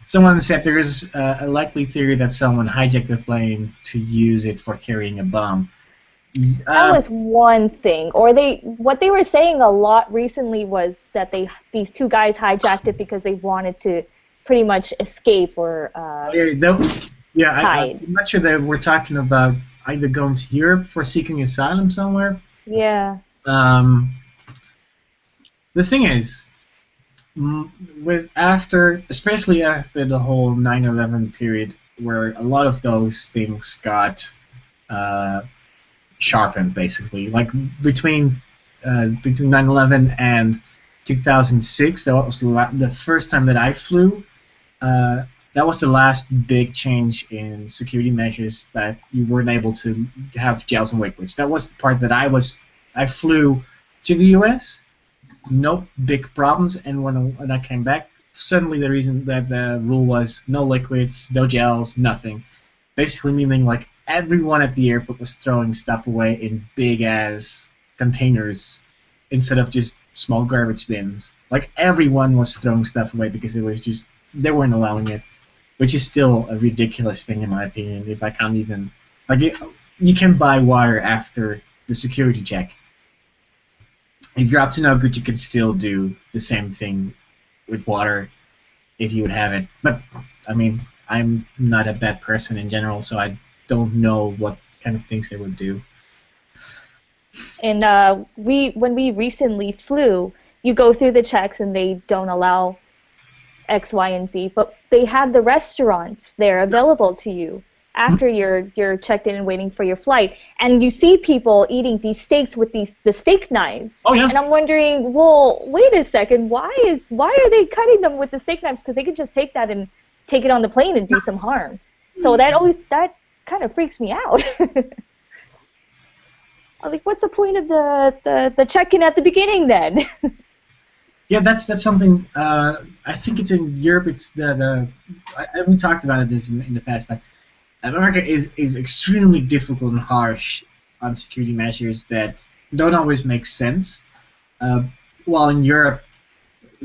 Someone said there is a likely theory that someone hijacked the plane to use it for carrying a bomb. That was one thing. Or what they were saying a lot recently was that these two guys hijacked it because they wanted to pretty much escape or hide. I'm not sure that we're talking about either going to Europe for seeking asylum somewhere. Yeah. The thing is, especially after the whole 9/11 period, where a lot of those things got sharpened, basically. Like between 9/11 and 2006, that was the first time that I flew. That was the last big change in security measures, that you weren't able to have gels and liquids. That was the part that I flew to the U.S. No big problems, and when I came back, suddenly the reason that the rule was no liquids, no gels, nothing. Basically meaning like everyone at the airport was throwing stuff away in big ass containers instead of just small garbage bins. Like everyone was throwing stuff away because they weren't allowing it, which is still a ridiculous thing in my opinion. If I can't even you can buy water after the security check. If you're up to no good, you can still do the same thing with water if you would have it. But, I mean, I'm not a bad person in general, so I don't know what kind of things they would do. And when we recently flew, you go through the checks and they don't allow X, Y, and Z, but they have the restaurants there available to you after you're checked in and waiting for your flight, and you see people eating these steaks with the steak knives. Oh yeah. And I'm wondering, well, wait a second, why are they cutting them with the steak knives? Because they could just take that and take it on the plane and do some harm. So that kind of freaks me out. I'm like, what's the point of the check-in at the beginning then? Yeah, that's something. I think it's in Europe. It's we talked about this in the past. Like, America is extremely difficult and harsh on security measures that don't always make sense. While in Europe,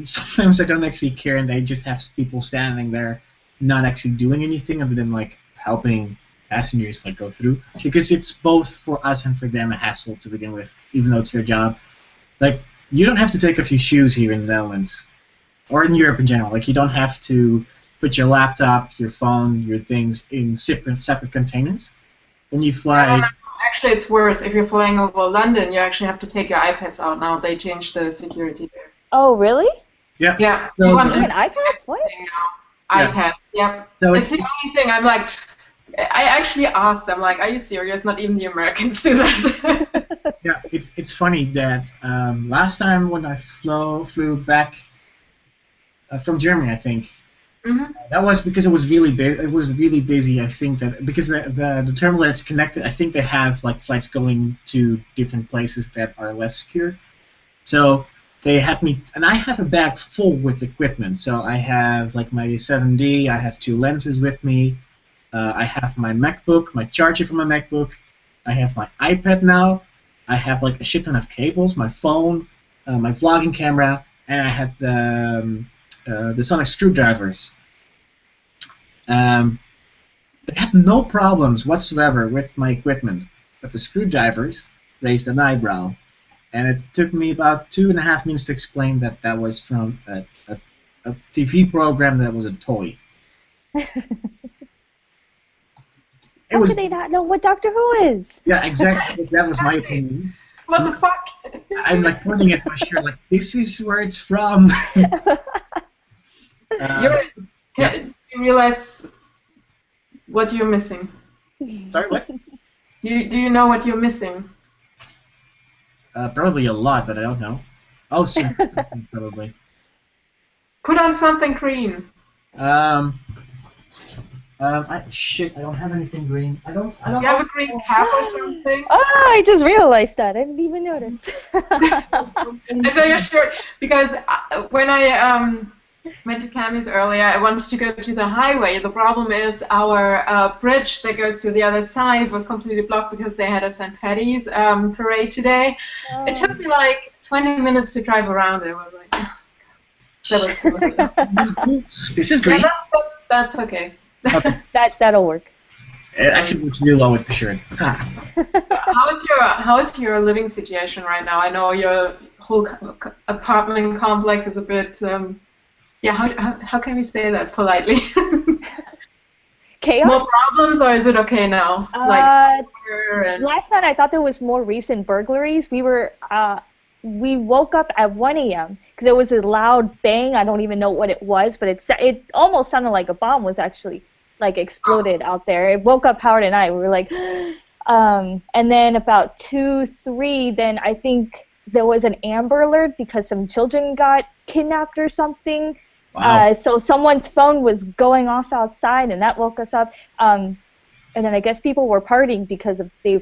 sometimes they don't actually care and they just have people standing there not actually doing anything other than like helping passengers like go through, because it's both for us and for them a hassle to begin with, even though it's their job. Like, you don't have to take off your shoes here in the Netherlands or in Europe in general. Like, you don't have to put your laptop, your phone, your things in separate containers when you fly. Actually, it's worse. If you're flying over London, you actually have to take your iPads out now. They changed the security there. Oh, really? Yeah. Yeah. So, even iPads? What? iPad. Yep. So it's the only thing. I'm like, I actually asked them, like, are you serious? Not even the Americans do that. Yeah, it's funny that last time when I flew back from Germany, I think. Mm-hmm. That was because it was really big. It was really busy. I think that because the terminal that's connected, I think they have like flights going to different places that are less secure. So they had me, and I have a bag full with equipment. So I have like my 7D. I have 2 lenses with me. I have my MacBook, my charger for my MacBook. I have my iPad now. I have like a shit ton of cables, my phone, my vlogging camera, and I had the sonic screwdrivers. They had no problems whatsoever with my equipment, but the screwdrivers raised an eyebrow, and it took me about 2.5 minutes to explain that was from a TV program that was a toy. How could they not know what Doctor Who is? Yeah, exactly. That was my opinion. What the fuck? I'm like pointing at my shirt, like, this is where it's from. You realize what you're missing? Sorry, what? Do you know what you're missing? Probably a lot, but I don't know. Oh, probably. Put on something green. Shit, I don't have anything green. I don't You have a green cap or something? Oh, I just realized that. I didn't even notice. I saw your shirt because when I went to Camis earlier, I wanted to go to the highway. The problem is our bridge that goes to the other side was completely blocked because they had a St. Patty's parade today. Oh. It took me like 20 minutes to drive around. It was like, oh, God. That was This is green. Yeah, that's okay. Okay. That'll work. It actually looks really well with the shirt. How is your living situation right now? I know your whole apartment complex is a bit. Yeah, how can we say that politely? Chaos? More problems, or is it okay now? Last night I thought there was more recent burglaries. We woke up at 1 a.m. because there was a loud bang. I don't even know what it was, but it almost sounded like a bomb was actually like exploded out there. It woke up Howard and I. We were like, and then about 2, 3, then I think there was an Amber Alert because some children got kidnapped or something. Wow. So someone's phone was going off outside, and that woke us up. And then I guess people were partying because of they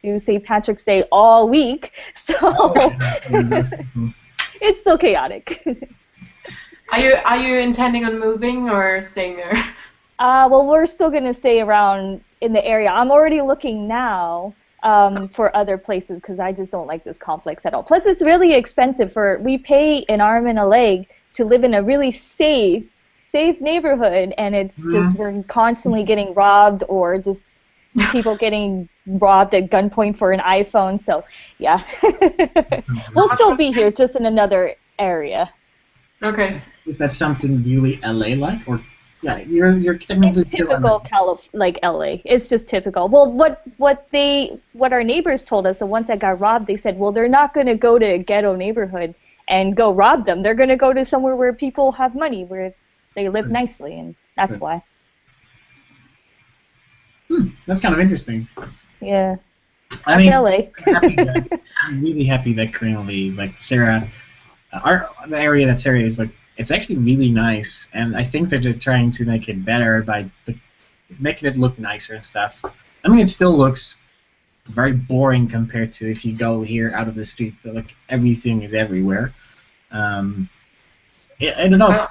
do St. Patrick's Day all week, so it's still chaotic. Are you intending on moving or staying there? Well, we're still gonna stay around in the area. I'm already looking now for other places because I just don't like this complex at all. Plus, it's really expensive. We pay an arm and a leg to live in a really safe neighborhood, and it's just we're constantly getting robbed or just people getting robbed at gunpoint for an iPhone. So yeah, we'll still be here, just in another area. Okay. Is that something really LA-like, or yeah, you're technically it's typical like LA. It's just typical. Well, what our neighbors told us, the ones that got robbed, they said, well, they're not going to go to a ghetto neighborhood and go rob them. They're going to go to somewhere where people have money, where they live nicely, and that's why. That's kind of interesting. Yeah. I mean, LA. I'm really happy that currently, like Sarah, the area that Sarah is, like, it's actually really nice, and I think that they're trying to make it better by making it look nicer and stuff. I mean, it still looks very boring compared to if you go here out of the street. Like, everything is everywhere. I don't know. Well,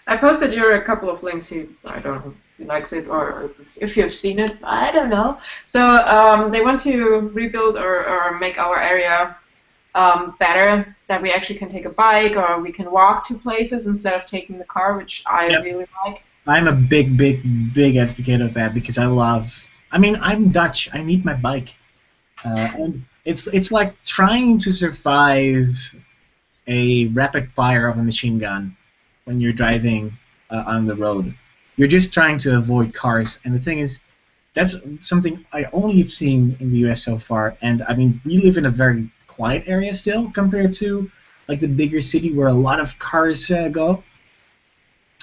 I posted you a couple of links. I don't know if you likes it or if you've seen it. I don't know. So they want to rebuild or make our area better, that we actually can take a bike or we can walk to places instead of taking the car, which I really like. I'm a big advocate of that because I'm Dutch. I need my bike. And it's like trying to survive a rapid fire of a machine gun when you're driving on the road. You're just trying to avoid cars, and the thing is, that's something I only have seen in the U.S. so far. And I mean, we live in a very quiet area still compared to like the bigger city where a lot of cars go.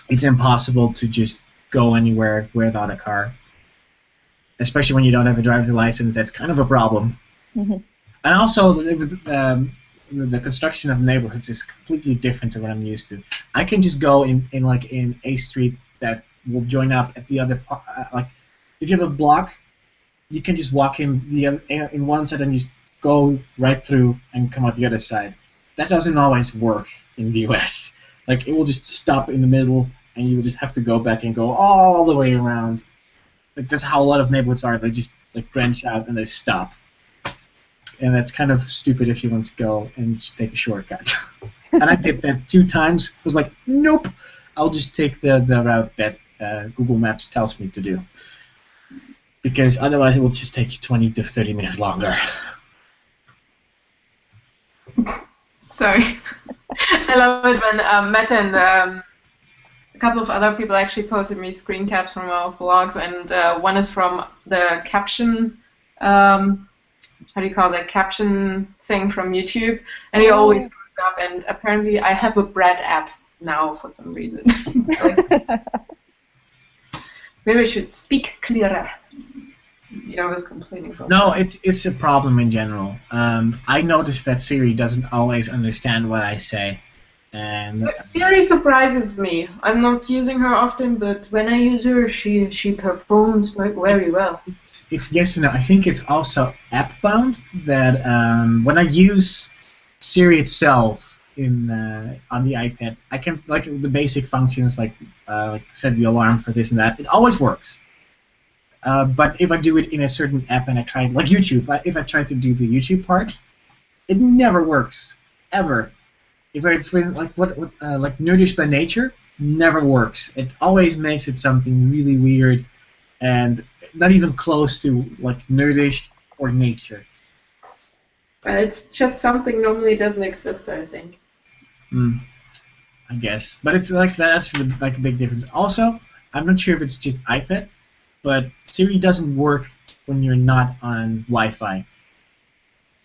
It's impossible to just go anywhere without a car, especially when you don't have a driver's license. That's kind of a problem. Mm-hmm. And also, the construction of neighborhoods is completely different to what I'm used to. I can just go in a street that will join up at the other like if you have a block, you can just walk in one side and just go right through and come out the other side. That doesn't always work in the US. Like, it will just stop in the middle, and you will just have to go back and go all the way around. Like, that's how a lot of neighborhoods are. They just like branch out and they stop. And that's kind of stupid if you want to go and take a shortcut. And I did that 2 times. I was like, nope, I'll just take the route that Google Maps tells me to do. Because otherwise it will just take you 20 to 30 minutes longer. Sorry. I love it when Matt and a couple of other people actually posted me screen caps from our vlogs, and one is from the caption, how do you call that, caption thing from YouTube, and he always comes up, and apparently I have a Brad app now for some reason. Maybe I should speak clearer. I was complaining about No, that. it's a problem in general. I noticed that Siri doesn't always understand what I say, And Siri surprises me. I'm not using her often, but when I use her, she performs very well. it's yes and no. I think it's also app bound that when I use Siri itself on the iPad, I can like the basic functions like set the alarm for this and that. It always works. But if I do it in a certain app and I try like YouTube, if I try to do the YouTube part, it never works ever. If I like like NerdishByNature never works. It always makes it something really weird and not even close to like nerdish or nature. But it's just something normally doesn't exist, I think. I guess, but it's like that's like a big difference. Also, I'm not sure if it's just iPad, but Siri doesn't work when you're not on Wi-Fi.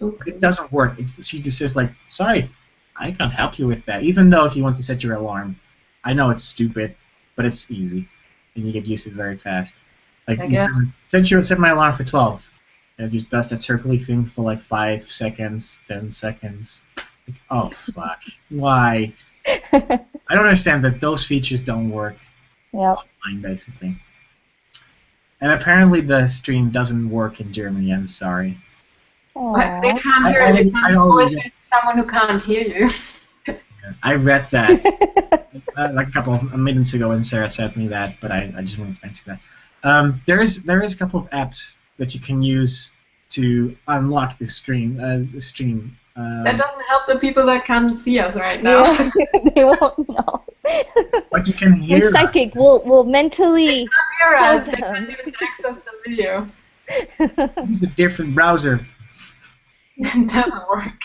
Okay. It doesn't work. She just says like, "Sorry, I can't help you with that." Even though if you want to set your alarm, I know it's stupid, but it's easy, and you get used to it very fast. Like set my alarm for 12, and it just does that circly thing for like 5 seconds, 10 seconds. Like, oh fuck, why? I don't understand that those features don't work. Yep. Online, basically. And apparently the stream doesn't work in Germany. I'm sorry. They can't hear you. You can't always hear someone who can't hear you. I read that like a couple of minutes ago when Sarah sent me that, but I just wanted to mention that. There is a couple of apps that you can use to unlock the stream. That doesn't help the people that can't see us right now. Yeah, they won't know. But you can hear. We're psychic. We'll mentally. They can't hear us. They can't even access the video. Use a different browser. It doesn't work.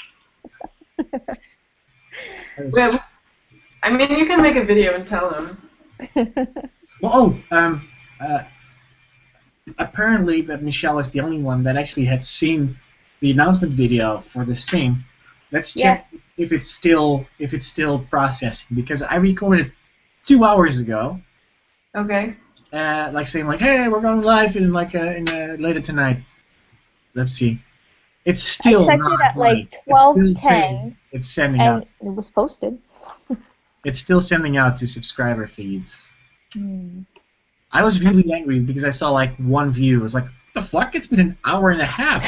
Well, I mean, you can make a video and tell them. Well, apparently that Michelle is the only one that actually had seen the announcement video for the stream. Let's check if it's still processing, because I recorded 2 hours ago. Okay. Like saying like, hey, we're going live in later tonight. Let's see. It's still I checked not it at like 12:10. It's sending and out. It was posted. It's still sending out to subscriber feeds. I was really angry because I saw like one view. I was like, what the fuck? It's been an hour and a half.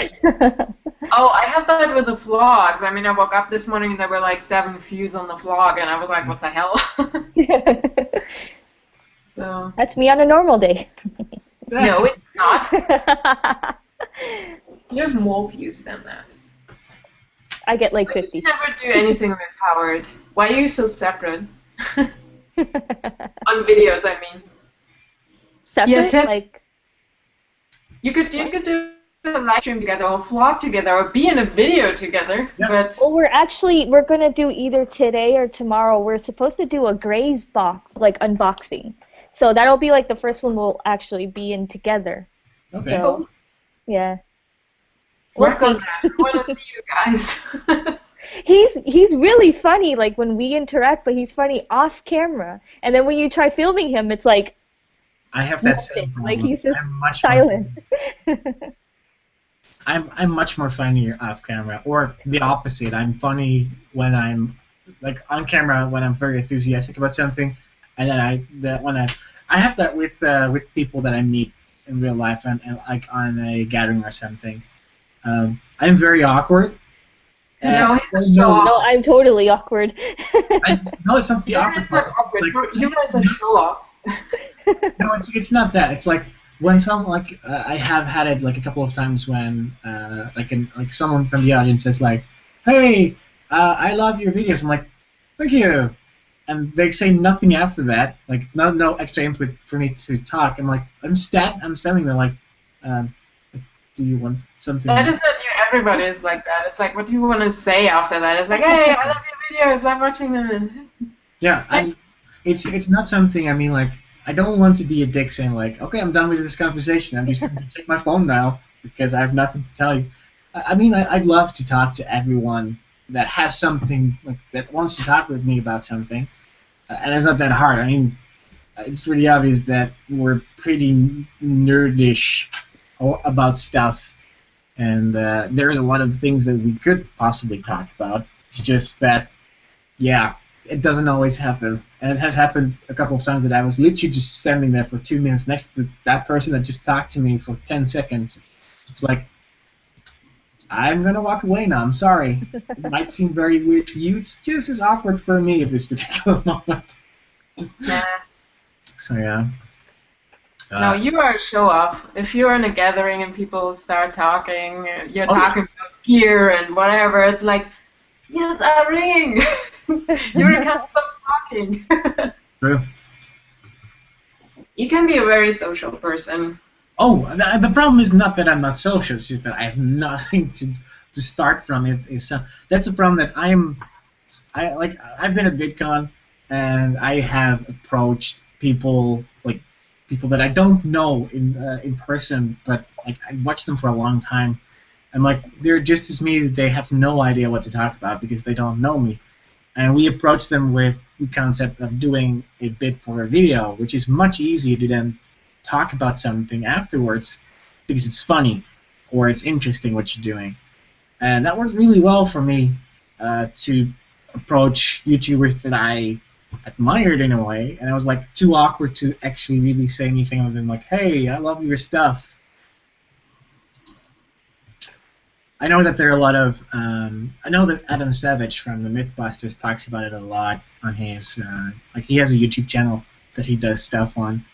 Oh, I have that with the vlogs. I mean, I woke up this morning and there were like 7 views on the vlog, and I was like, what the hell? So. That's me on a normal day. No, it's not. You have more views than that. I get like But 50. You never do anything with Howard. Why are you so separate? On videos, I mean. Separate? Yes, like. You could do a live stream together, or vlog together, or be in a video together. Yeah. But Well, we're gonna do either today or tomorrow. We're supposed to do a Grey's box, like unboxing. So that'll be like the first one we'll actually be in together. Okay. So, yeah. We'll work on see. that. I want to see you guys. He's really funny, like when we interact, but he's funny off camera. And then when you try filming him, it's like I have that nothing. same problem. Like he's just I'm much silent. I'm much more funny off camera, or the opposite. I'm funny when I'm like on camera when I'm very enthusiastic about something, and then when I have that with people that I meet in real life and like on a gathering or something. I'm very awkward. No, No, I'm totally awkward. No, it's not the awkward part. Like, you guys are show off. No, it's not that. It's like when I have had it like a couple of times when like someone from the audience says like, "Hey, I love your videos." I'm like, "Thank you," and they say nothing after that. Like no extra input for me to talk. I'm like, I'm standing there like, do you want something? That is that everybody is like that. It's like, what do you want to say after that? It's like, hey, I love your videos. I'm watching them. Yeah, it's not something. I mean, like, I don't want to be a dick saying like, okay, I'm done with this conversation. I'm just going to check my phone now because I have nothing to tell you. I mean, I'd love to talk to everyone that has something like that wants to talk with me about something, and it's not that hard. I mean, it's pretty obvious that we're pretty nerdish about stuff, and there's a lot of things that we could possibly talk about. It's just that, yeah, it doesn't always happen, and it has happened a couple of times that I was literally just standing there for 2 minutes next to that person that just talked to me for 10 seconds. It's like, I'm gonna walk away now. I'm sorry. It might seem very weird to you. It's just as awkward for me at this particular moment. Yeah. So yeah. No, you are a show-off. If you're in a gathering and people start talking, you're talking about gear and whatever, it's like, yes, I'm ringing. You can't stop talking. True. You can be a very social person. Oh, the problem is not that I'm not social. It's just that I have nothing to start from. That's the problem that I've been at VidCon, and I have approached people that I don't know in person, but like I watched them for a long time. And like they're just as me, they have no idea what to talk about because they don't know me. And we approached them with the concept of doing a bit for a video, which is much easier to then talk about something afterwards because it's funny or it's interesting what you're doing. And that worked really well for me to approach YouTubers that I admired in a way, and I was like too awkward to actually really say anything other than like, hey, I love your stuff. I know that there are a lot of I know that Adam Savage from the Mythbusters talks about it a lot on his like he has a YouTube channel that he does stuff on,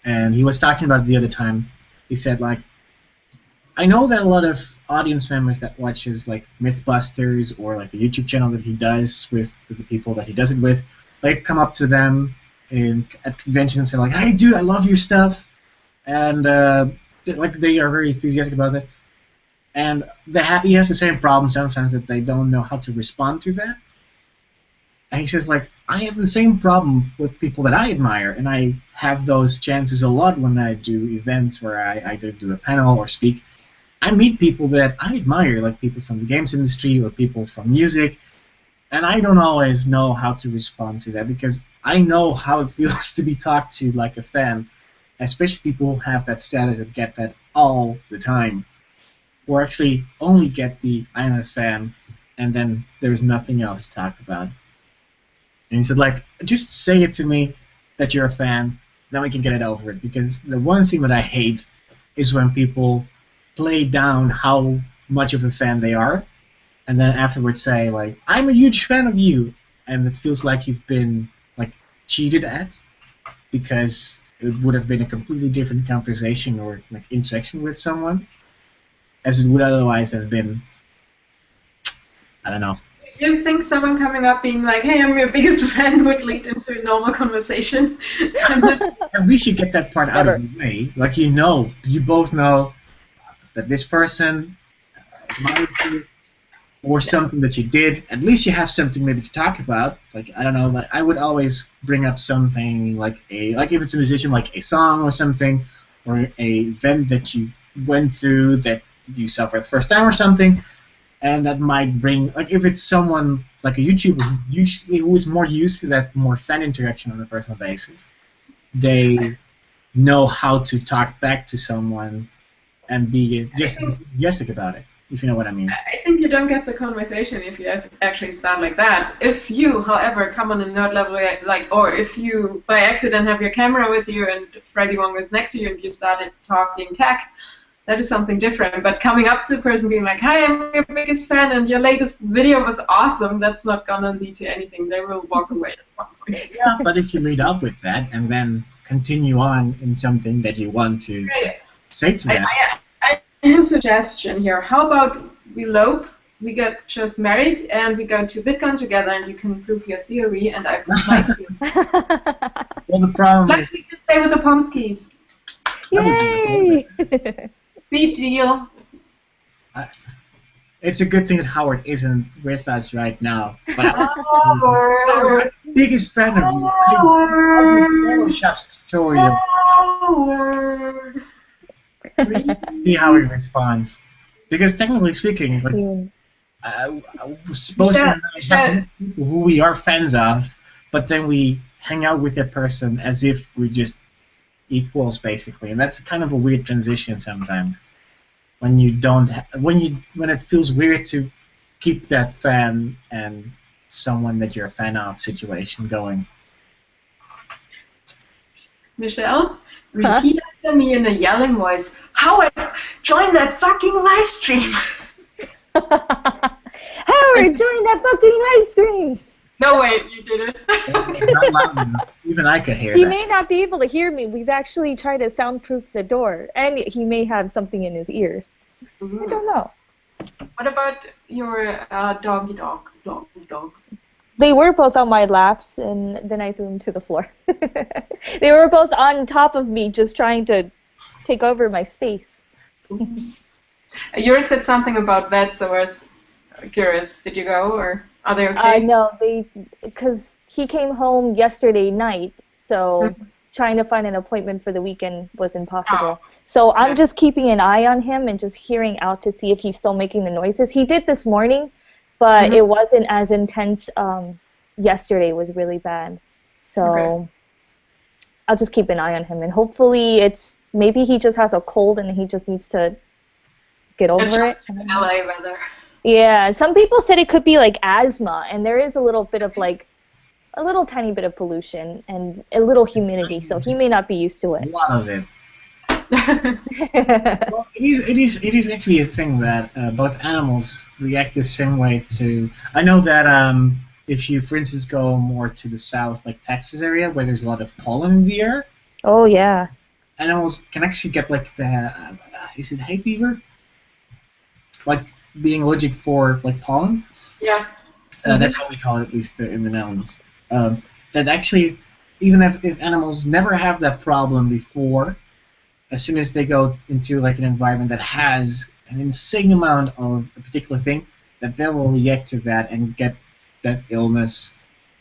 and he was talking about it the other time. He said like, I know that a lot of audience members that watches like Mythbusters or like the YouTube channel that he does with the people that he does it with, like come up to them at conventions and say like, hey dude, I love your stuff, and like they are very enthusiastic about it. And he has the same problem sometimes that they don't know how to respond to that. And he says like, I have the same problem with people that I admire, and I have those chances a lot when I do events where I either do a panel or speak. I meet people that I admire, like people from the games industry or people from music, and I don't always know how to respond to that because I know how it feels to be talked to like a fan, especially people who have that status that get that all the time, or actually only get the I'm a fan, and then there's nothing else to talk about. And he said, like, just say it to me that you're a fan, then we can get it over it, because the one thing that I hate is when people play down how much of a fan they are, and then afterwards say like, I'm a huge fan of you, and it feels like you've been like cheated at, because it would have been a completely different conversation or like interaction with someone, as it would otherwise have been. I don't know. You think someone coming up being like, hey, I'm your biggest fan would lead into a normal conversation? At least you get that part out of the way. Like you both know that this person admires you, or something that you did. At least you have something maybe to talk about. Like I don't know. Like I would always bring up something like if it's a musician, like a song or something, or a event that you went to that you saw for the first time or something. And that might bring, like, if it's someone like a YouTuber who is more used to that more fan interaction on a personal basis, they know how to talk back to someone and be just enthusiastic about it, if you know what I mean. I think you don't get the conversation if you actually start like that. If you, however, come on a nerd level, like, or if you by accident have your camera with you and Freddy Wong is next to you and you started talking tech, that is something different. But coming up to a person being like, hi, I'm your biggest fan and your latest video was awesome, that's not going to lead to anything. They will walk away at one point. Yeah, but if you lead up with that and then continue on in something that you want to say to them. I have a suggestion here. How about we elope, we get just married, and we go to VidCon together and you can prove your theory and I prove my theory. Well, the problem is... Like we could say with the Pomskis. Yay! Big deal. It's a good thing that Howard isn't with us right now. But Howard! I'm the biggest fan of you. Photoshop's tutorial. Howard! See how he responds. Because technically speaking, like, supposed to have people who we are fans of, but then we hang out with that person as if we just equals basically, and that's kind of a weird transition sometimes. When you don't, when it feels weird to keep that fan and someone that you're a fan of situation going? Michelle, repeat after me in a yelling voice. Howard, join that fucking live stream. Howard, join that fucking live stream. No, wait, you did it. It's not loud enough. Even I could hear He that. may not be able to hear me. We've actually tried to soundproof the door, and he may have something in his ears. I don't know. What about your doggy dog? They were both on my laps, and then I threw them to the floor. They were both on top of me, just trying to take over my space. Yours said something about vets, so I was curious. Did you go, or are they okay? No, because he came home yesterday night, so trying to find an appointment for the weekend was impossible. So I'm just keeping an eye on him and just hearing out to see if he's still making the noises. He did this morning, but it wasn't as intense. Yesterday was really bad. So I'll just keep an eye on him, and hopefully maybe he just has a cold and he just needs to get over it. LA weather. Yeah, some people said it could be like asthma, and there is a little bit of like a little tiny bit of pollution and a little humidity, so he may not be used to it. A lot of it. Well, it is actually a thing that both animals react the same way to. I know that if you, for instance, go more to the south, like Texas area, where there's a lot of pollen in the air. Oh yeah. Animals can actually get like the is it hay fever? Like being allergic for like pollen. Yeah. That's how we call it, at least in the Netherlands. That actually, even if animals never have that problem before, as soon as they go into like an environment that has an insane amount of a particular thing, that they will react to that and get that illness.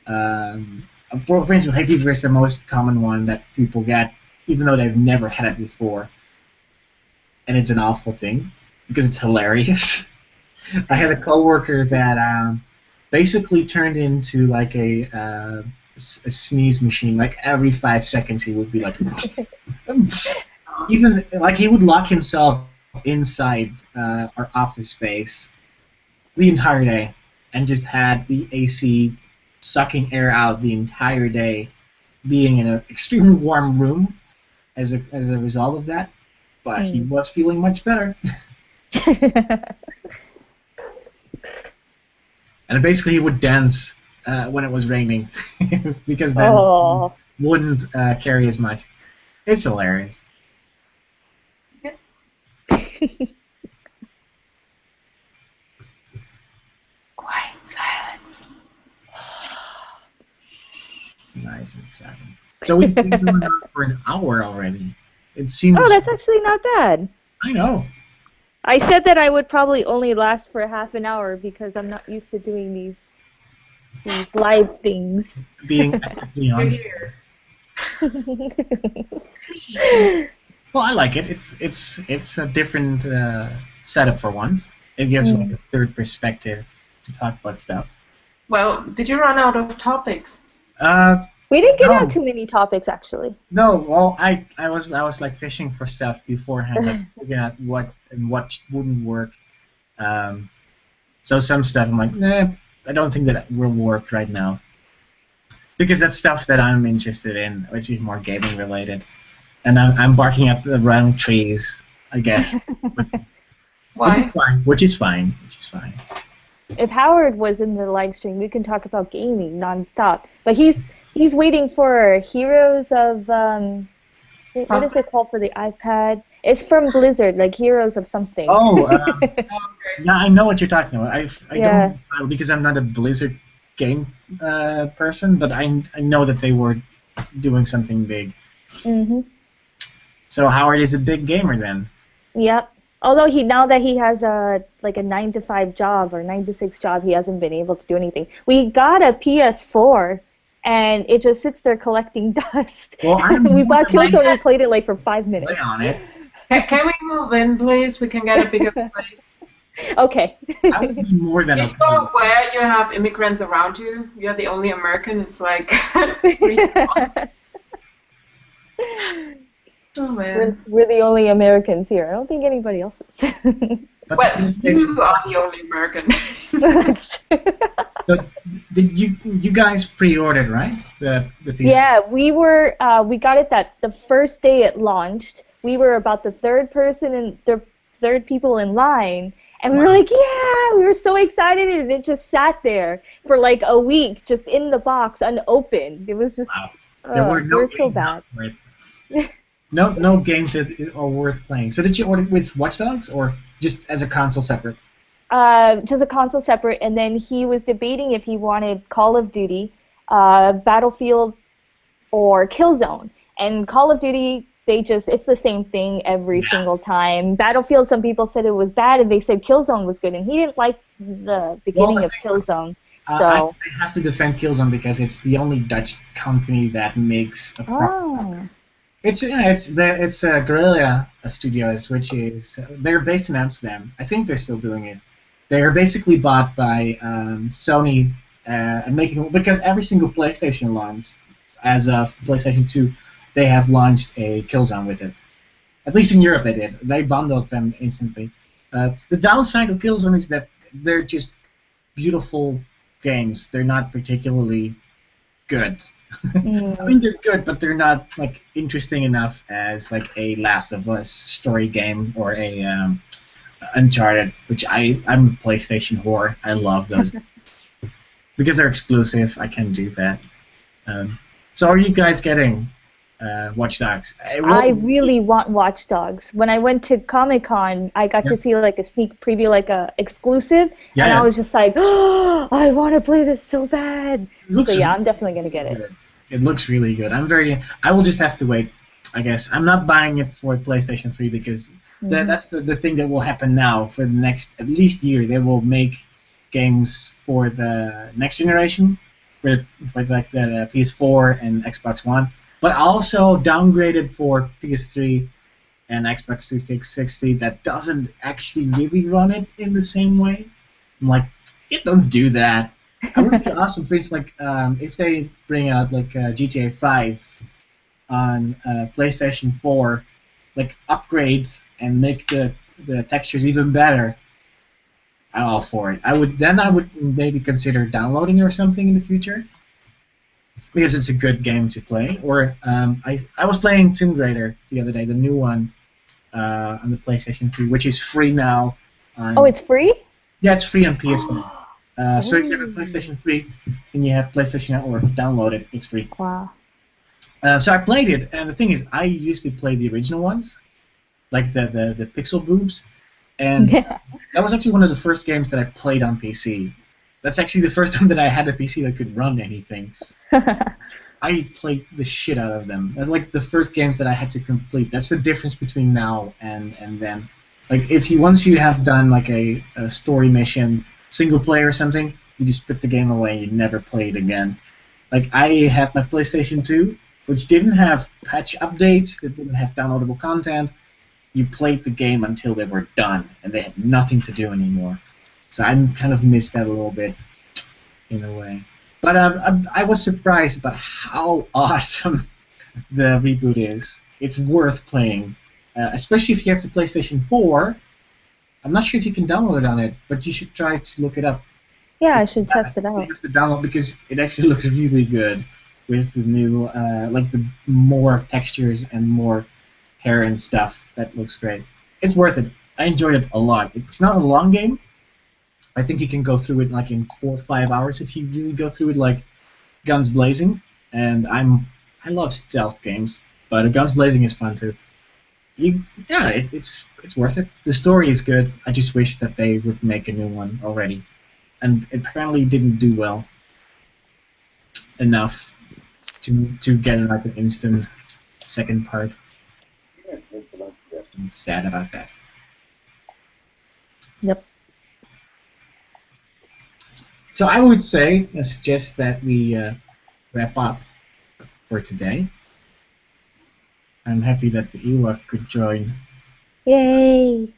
For instance, hay fever is the most common one that people get, even though they've never had it before. And it's an awful thing because it's hilarious. I had a coworker that basically turned into like a sneeze machine. Like every 5 seconds, he would be like, even like he would lock himself inside our office space the entire day and just had the AC sucking air out the entire day, being in an extremely warm room as a result of that. But he was feeling much better. And basically, he would dance when it was raining because then he wouldn't carry as much. It's hilarious. Quiet silence. Nice and silent. So we've been going on for an hour already. It seems. Oh, that's actually not bad. I know. I said that I would probably only last for half an hour because I'm not used to doing these live things. Being actively on. Well, I like it. It's a different setup for once. It gives like a third perspective to talk about stuff. Well, did you run out of topics? We didn't get out too many topics, actually. No, well, I was like fishing for stuff beforehand, like figuring out what wouldn't work. So some stuff I'm like, nah, I don't think that will work right now, because that's stuff that I'm interested in, which is more gaming related, and I'm barking up the wrong trees, I guess. Why? Which is fine. If Howard was in the live stream, we can talk about gaming nonstop. But he's waiting for Heroes of what is it called for the iPad? It's from Blizzard, like Heroes of something. Oh, yeah, I know what you're talking about. I don't, because I'm not a Blizzard game person, but I know that they were doing something big. Mhm. So Howard is a big gamer then. Yep. Although now that he has a 9-to-5 job or 9-to-6 job, he hasn't been able to do anything. We got a PS4, and it just sits there collecting dust. Well, we bought Killzone and we played it for 5 minutes. Play on it. Can we move in, please? We can get a bigger place. Okay. I would be more than okay. Where you have immigrants around you, you're the only American. It's like 3 Oh, man. We're the only Americans here. I don't think anybody else is. But Well, you are the only American. That's true. so you guys pre-ordered, right? The piece. Yeah, we got it the first day it launched. We were about the third people in line, and we were like, yeah, we were so excited, and it just sat there for like a week, just in the box, unopened. It was just, There were no so games bad. for it. No games that are worth playing. So did you order it with Watch Dogs or just as a console separate? Just a console separate, and then he was debating if he wanted Call of Duty, Battlefield, or Killzone. And Call of Duty, it's the same thing every single time. Battlefield, some people said it was bad, and they said Killzone was good, and he didn't like the beginning of Killzone. So I have to defend Killzone because it's the only Dutch company that makes a proper. It's Guerrilla Studios, which is they're based in Amsterdam. I think they're still doing it. They're basically bought by Sony and because every single PlayStation launch, as of PlayStation 2, they have launched a Killzone with it. At least in Europe they did. They bundled them instantly. The downside of Killzone is that they're just beautiful games. They're not particularly good. I mean, they're good, but they're not like interesting enough as like a Last of Us story game or a Uncharted, which I'm a PlayStation whore. I love those because they're exclusive. I can do that. So, are you guys getting Watch Dogs? I really want Watch Dogs. When I went to Comic-Con, I got to see like a sneak preview, like a exclusive, and I was just like, oh, I want to play this so bad. So yeah, I'm definitely gonna get it. It looks really good. I will just have to wait, I guess. I'm not buying it for PlayStation 3 because that's the thing that will happen now for the next at least year. They will make games for the next generation, with like the PS4 and Xbox One, but also downgraded for PS3 and Xbox 360 that doesn't actually really run it in the same way. I'm like, don't do that. It would be awesome for instance, like if they bring out like GTA 5 on PlayStation 4, like upgrades and make the textures even better. I'm all for it. I would maybe consider downloading it or something in the future because it's a good game to play. Or I was playing Tomb Raider the other day, the new one on the PlayStation 3, which is free now. It's free? Yeah, it's free on PS4. So if you have a PlayStation 3 and you have PlayStation Network, download it. It's free. Wow. So I played it, and the thing is, I used to play the original ones, like the pixel boobs, and that was actually one of the first games that I played on PC. That's actually the first time that I had a PC that could run anything. I played the shit out of them. That's like the first games that I had to complete. That's the difference between now and then. Like once you have done like a story mission, single player or something, you just put the game away and you never play it again. Like I had my PlayStation 2, which didn't have patch updates, that didn't have downloadable content. You played the game until they were done, and they had nothing to do anymore. So I kind of missed that a little bit, in a way. But I was surprised about how awesome the reboot is. It's worth playing, especially if you have the PlayStation 4. I'm not sure if you can download it on it, but you should try to look it up. Yeah, I should test it out. You have to download because it actually looks really good with the new, like the more textures and more hair and stuff. That looks great. It's worth it. I enjoyed it a lot. It's not a long game. I think you can go through it like in 4 or 5 hours if you really go through it like guns blazing. And I love stealth games, but guns blazing is fun too. It's worth it. The story is good. I just wish that they would make a new one already, and it apparently didn't do well enough to get like an instant second part. I'm sad about that. Yep. So I would say and suggest that we wrap up for today. I'm happy that the Ewok could join. Yay!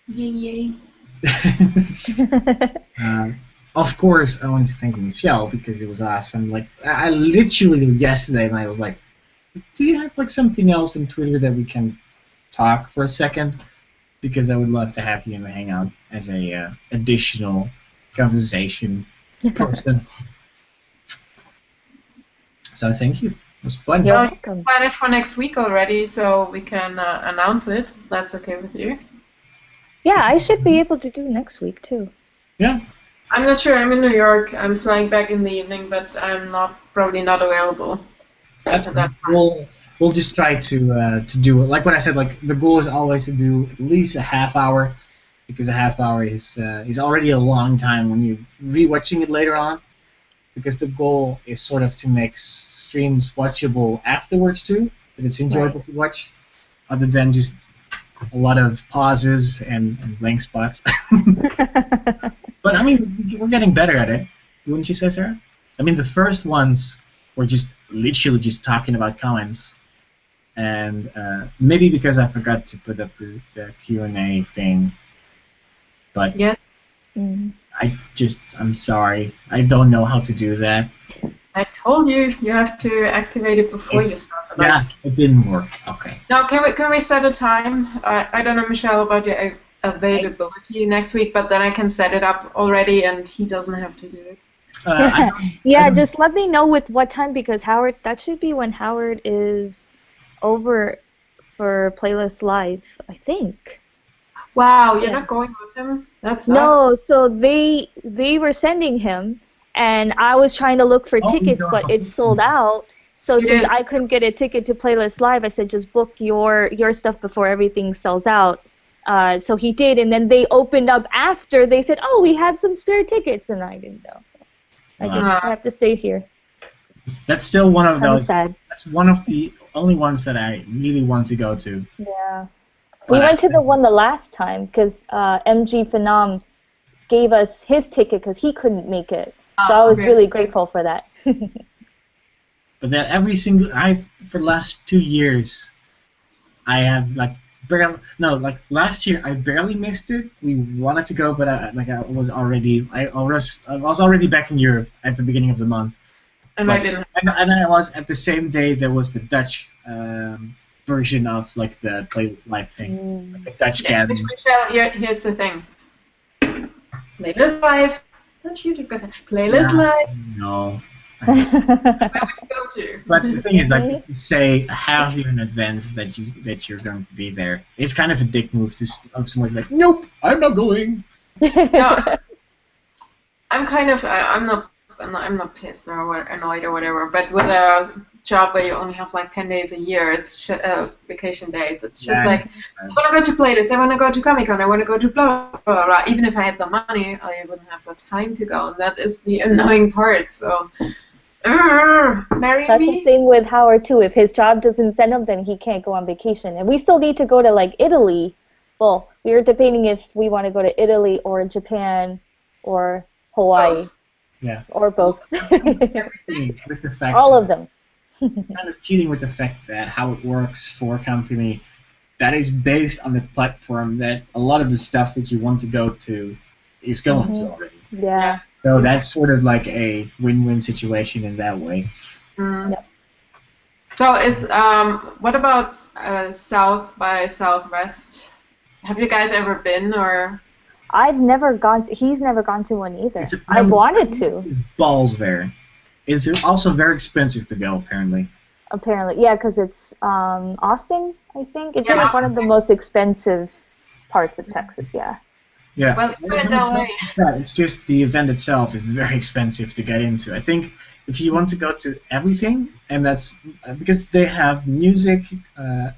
Yay! Of course, I want to thank Michelle because it was awesome. Like I literally yesterday night I was like, "Do you have like something else in Twitter that we can talk for a second?" because I would love to have you hang out as a additional conversation person. So thank you. It was fun. You're Well, welcome. you plan it for next week already, so we can announce it. If that's okay with you. Yeah, I should be able to do next week too. Yeah. I'm not sure. I'm in New York. I'm flying back in the evening, but I'm probably not available. That's at that cool. We'll just try to do it. Like what I said, like the goal is always to do at least a half hour, because a half hour is already a long time when you're rewatching it later on. Because the goal is sort of to make streams watchable afterwards too, that it's enjoyable to watch, other than just a lot of pauses and blank spots. But I mean, we're getting better at it, wouldn't you say, Sarah? I mean, the first ones were just literally just talking about comments, and maybe because I forgot to put up the Q&A thing, but Yes. I'm sorry, I don't know how to do that. I told you have to activate it before you start. Yeah, it didn't work. Okay. Now, can we set a time? I don't know, Michelle, about your availability next week, but then I can set it up already, and he doesn't have to do it. Yeah, just let me know with what time, because Howard, that should be when Howard is over for Playlist Live, I think. Wow, you're not going with him? That's no. So they were sending him, and I was trying to look for tickets, but it's sold out. So since I couldn't get a ticket to Playlist Live, I said just book your stuff before everything sells out. So he did, and then they opened up after. They said, "Oh, we have some spare tickets," and I didn't know. So I have to stay here. That's still one of those. Sad. That's one of the only ones that I really want to go to. Yeah. We went to the one the last time because MG Phenom gave us his ticket because he couldn't make it. So I was really grateful for that. But then for the last 2 years, I have last year I barely missed it. We wanted to go, but I was already back in Europe at the beginning of the month. And I didn't. And I was at the same day there was the Dutch version of like the Playlist Live thing, like the Dutch gathering. Michelle, here's the thing. Playlist Live. Don't you do Playlist Live? No. Where would you go to? But the thing is, like, if you say a half year in advance that you're going to be there, it's kind of a dick move to someone like, nope, I'm not going. No, I'm not pissed or annoyed or whatever. But with a job where you only have like 10 days a year, it's vacation days. It's just like, I want to go to Playlist, I want to go to Comic-Con, I want to go to blah, blah, blah, blah. Even if I had the money, I wouldn't have the time to go, and that is the annoying part. So, marry That's me. the same with Howard too. If his job doesn't send him, then he can't go on vacation. And we still need to go to like Italy. Well, we were debating if we want to go to Italy or Japan or Hawaii. Both. Yeah. Or both. With the fact all of them. kind of cheating with the fact that how it works for a company that is based on the platform that a lot of the stuff that you want to go to is going to already. Yeah. So that's sort of like a win-win situation in that way. Yep. So is what about South by Southwest? Have you guys ever been or? I've never gone. He's never gone to one either. I wanted to. There's balls there. It's also very expensive to go, apparently. Apparently, yeah, because it's Austin, I think. It's like one of the most expensive parts of Texas, yeah. Yeah. Well, it's just the event itself is very expensive to get into. I think if you want to go to everything, and that's because they have music,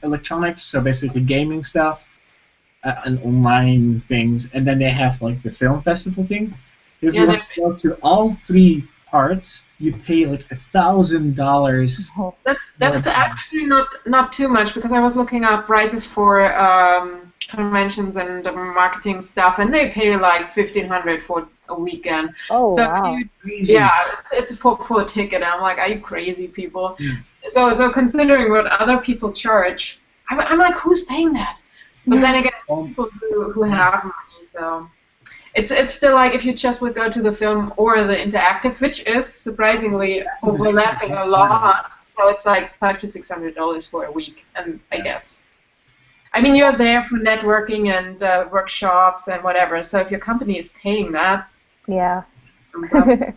electronics, so basically gaming stuff, and online things, and then they have like the film festival thing. If you want to go to all three parts, you pay like $1,000. That's actually not too much, because I was looking up prices for conventions and marketing stuff, and they pay like $1,500 for a weekend. Oh, so wow. It's for a ticket. I'm like, are you crazy people? So considering what other people charge, I'm like, who's paying that? But then again, people who have money, so it's still like if you just would go to the film or the interactive, which is surprisingly overlapping a lot. So it's like $500 to $600 for a week, and I guess. I mean, you're there for networking and workshops and whatever. So if your company is paying that, Yeah. thumbs up.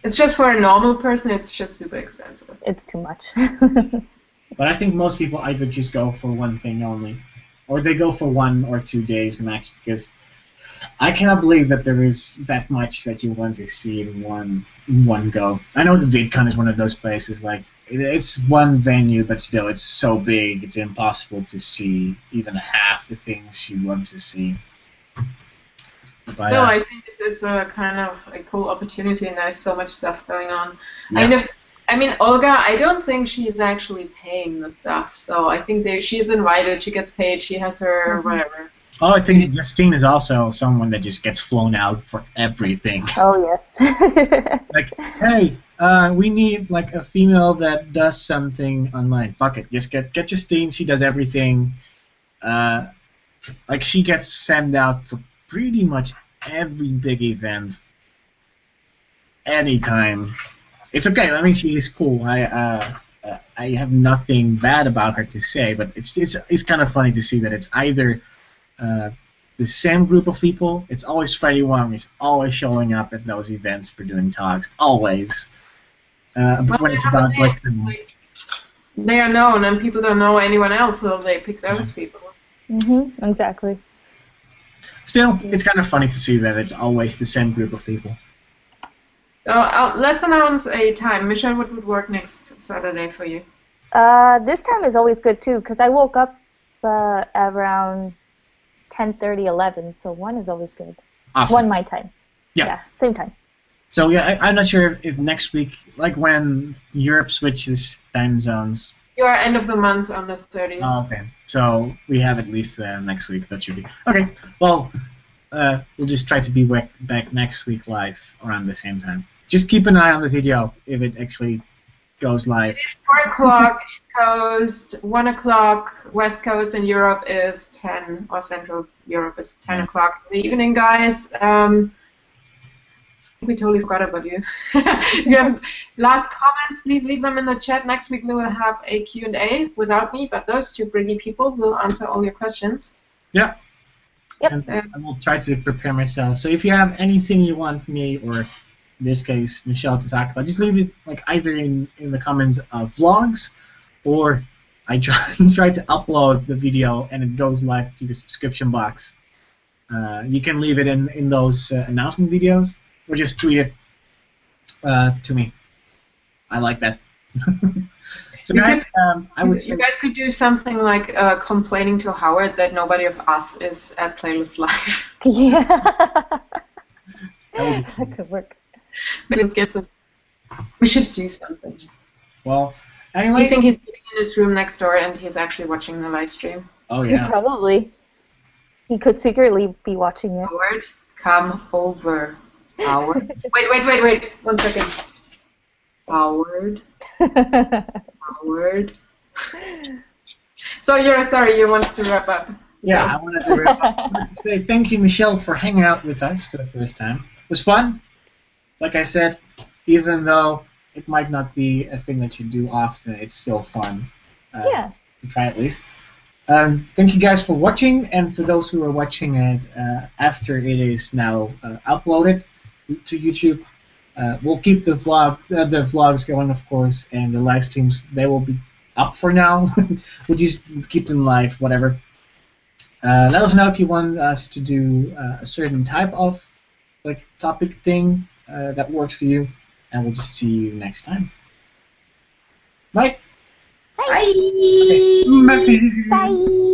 It's just for a normal person, it's just super expensive. It's too much. But I think most people either just go for one thing only, or they go for 1 or 2 days max, because I cannot believe that there is that much that you want to see in one go. I know the VidCon is one of those places, like, it's one venue, but still, it's so big, it's impossible to see even half the things you want to see. But, Still, I think it's a kind of a cool opportunity, and there's so much stuff going on. yeah. I mean, Olga, I don't think she's actually paying the stuff, so I think she's invited, she gets paid, she has her whatever. Oh, I think Justine is also someone that just gets flown out for everything. Oh, yes. Like, hey, we need like a female that does something online. Fuck it, just get Justine. She does everything. Like she gets sent out for pretty much every big event, anytime. It's okay. I mean, she is cool. I have nothing bad about her to say, but it's kind of funny to see that it's either the same group of people. It's always Freddie Wong is always showing up at those events for doing talks, always. But when it's about like they are known, and people don't know anyone else, so they pick those people. Exactly. Still, it's kind of funny to see that it's always the same group of people. So let's announce a time. Michelle, what would work next Saturday for you? This time is always good too, because I woke up around 10:30, 11, so 1 is always good. Awesome. 1 my time. Yeah. Same time. So yeah, I'm not sure if next week, like when Europe switches time zones. You are end of the month on the 30th. Oh, okay. So we have at least next week. That should be okay. Well, we'll just try to be back next week live around the same time. Just keep an eye on the video if it actually goes live. It's 4 o'clock East Coast, 1 o'clock West Coast, and Europe is 10, or Central Europe is 10 o'clock in the evening, guys. We totally forgot about you. If you have last comments, please leave them in the chat. Next week we will have a Q&A without me, but those 2 brilliant people will answer all your questions. Yeah. Yep. And I will try to prepare myself. So if you have anything you want me, or in this case Michelle, to talk about, just leave it like either in the comments of vlogs, or I try to upload the video and it goes live to your subscription box. You can leave it in those announcement videos, or just tweet it to me. I like that. So guys, I would say you guys could do something like complaining to Howard that nobody of us is at Playlist Live. Yeah. that could work. We should do something. Well, anyway. I think he's sitting in his room next door and he's actually watching the live stream. Oh yeah. Probably. He could secretly be watching it. Howard, come over. Howard. Wait. 1 second. Howard. Howard. So you wanted to wrap up. Yeah, I wanted to wrap up. I wanted to say thank you, Michelle, for hanging out with us for the first time. It was fun. Like I said, even though it might not be a thing that you do often, it's still fun. Yeah. To try at least. Thank you guys for watching, and for those who are watching it after it is now uploaded to YouTube, we'll keep the vlogs going, of course, and the live streams, they will be up for now. We'll just keep them live, whatever. Let us know if you want us to do a certain type of topic thing that works for you, and we'll just see you next time. Bye. Bye. Okay. Bye. Bye.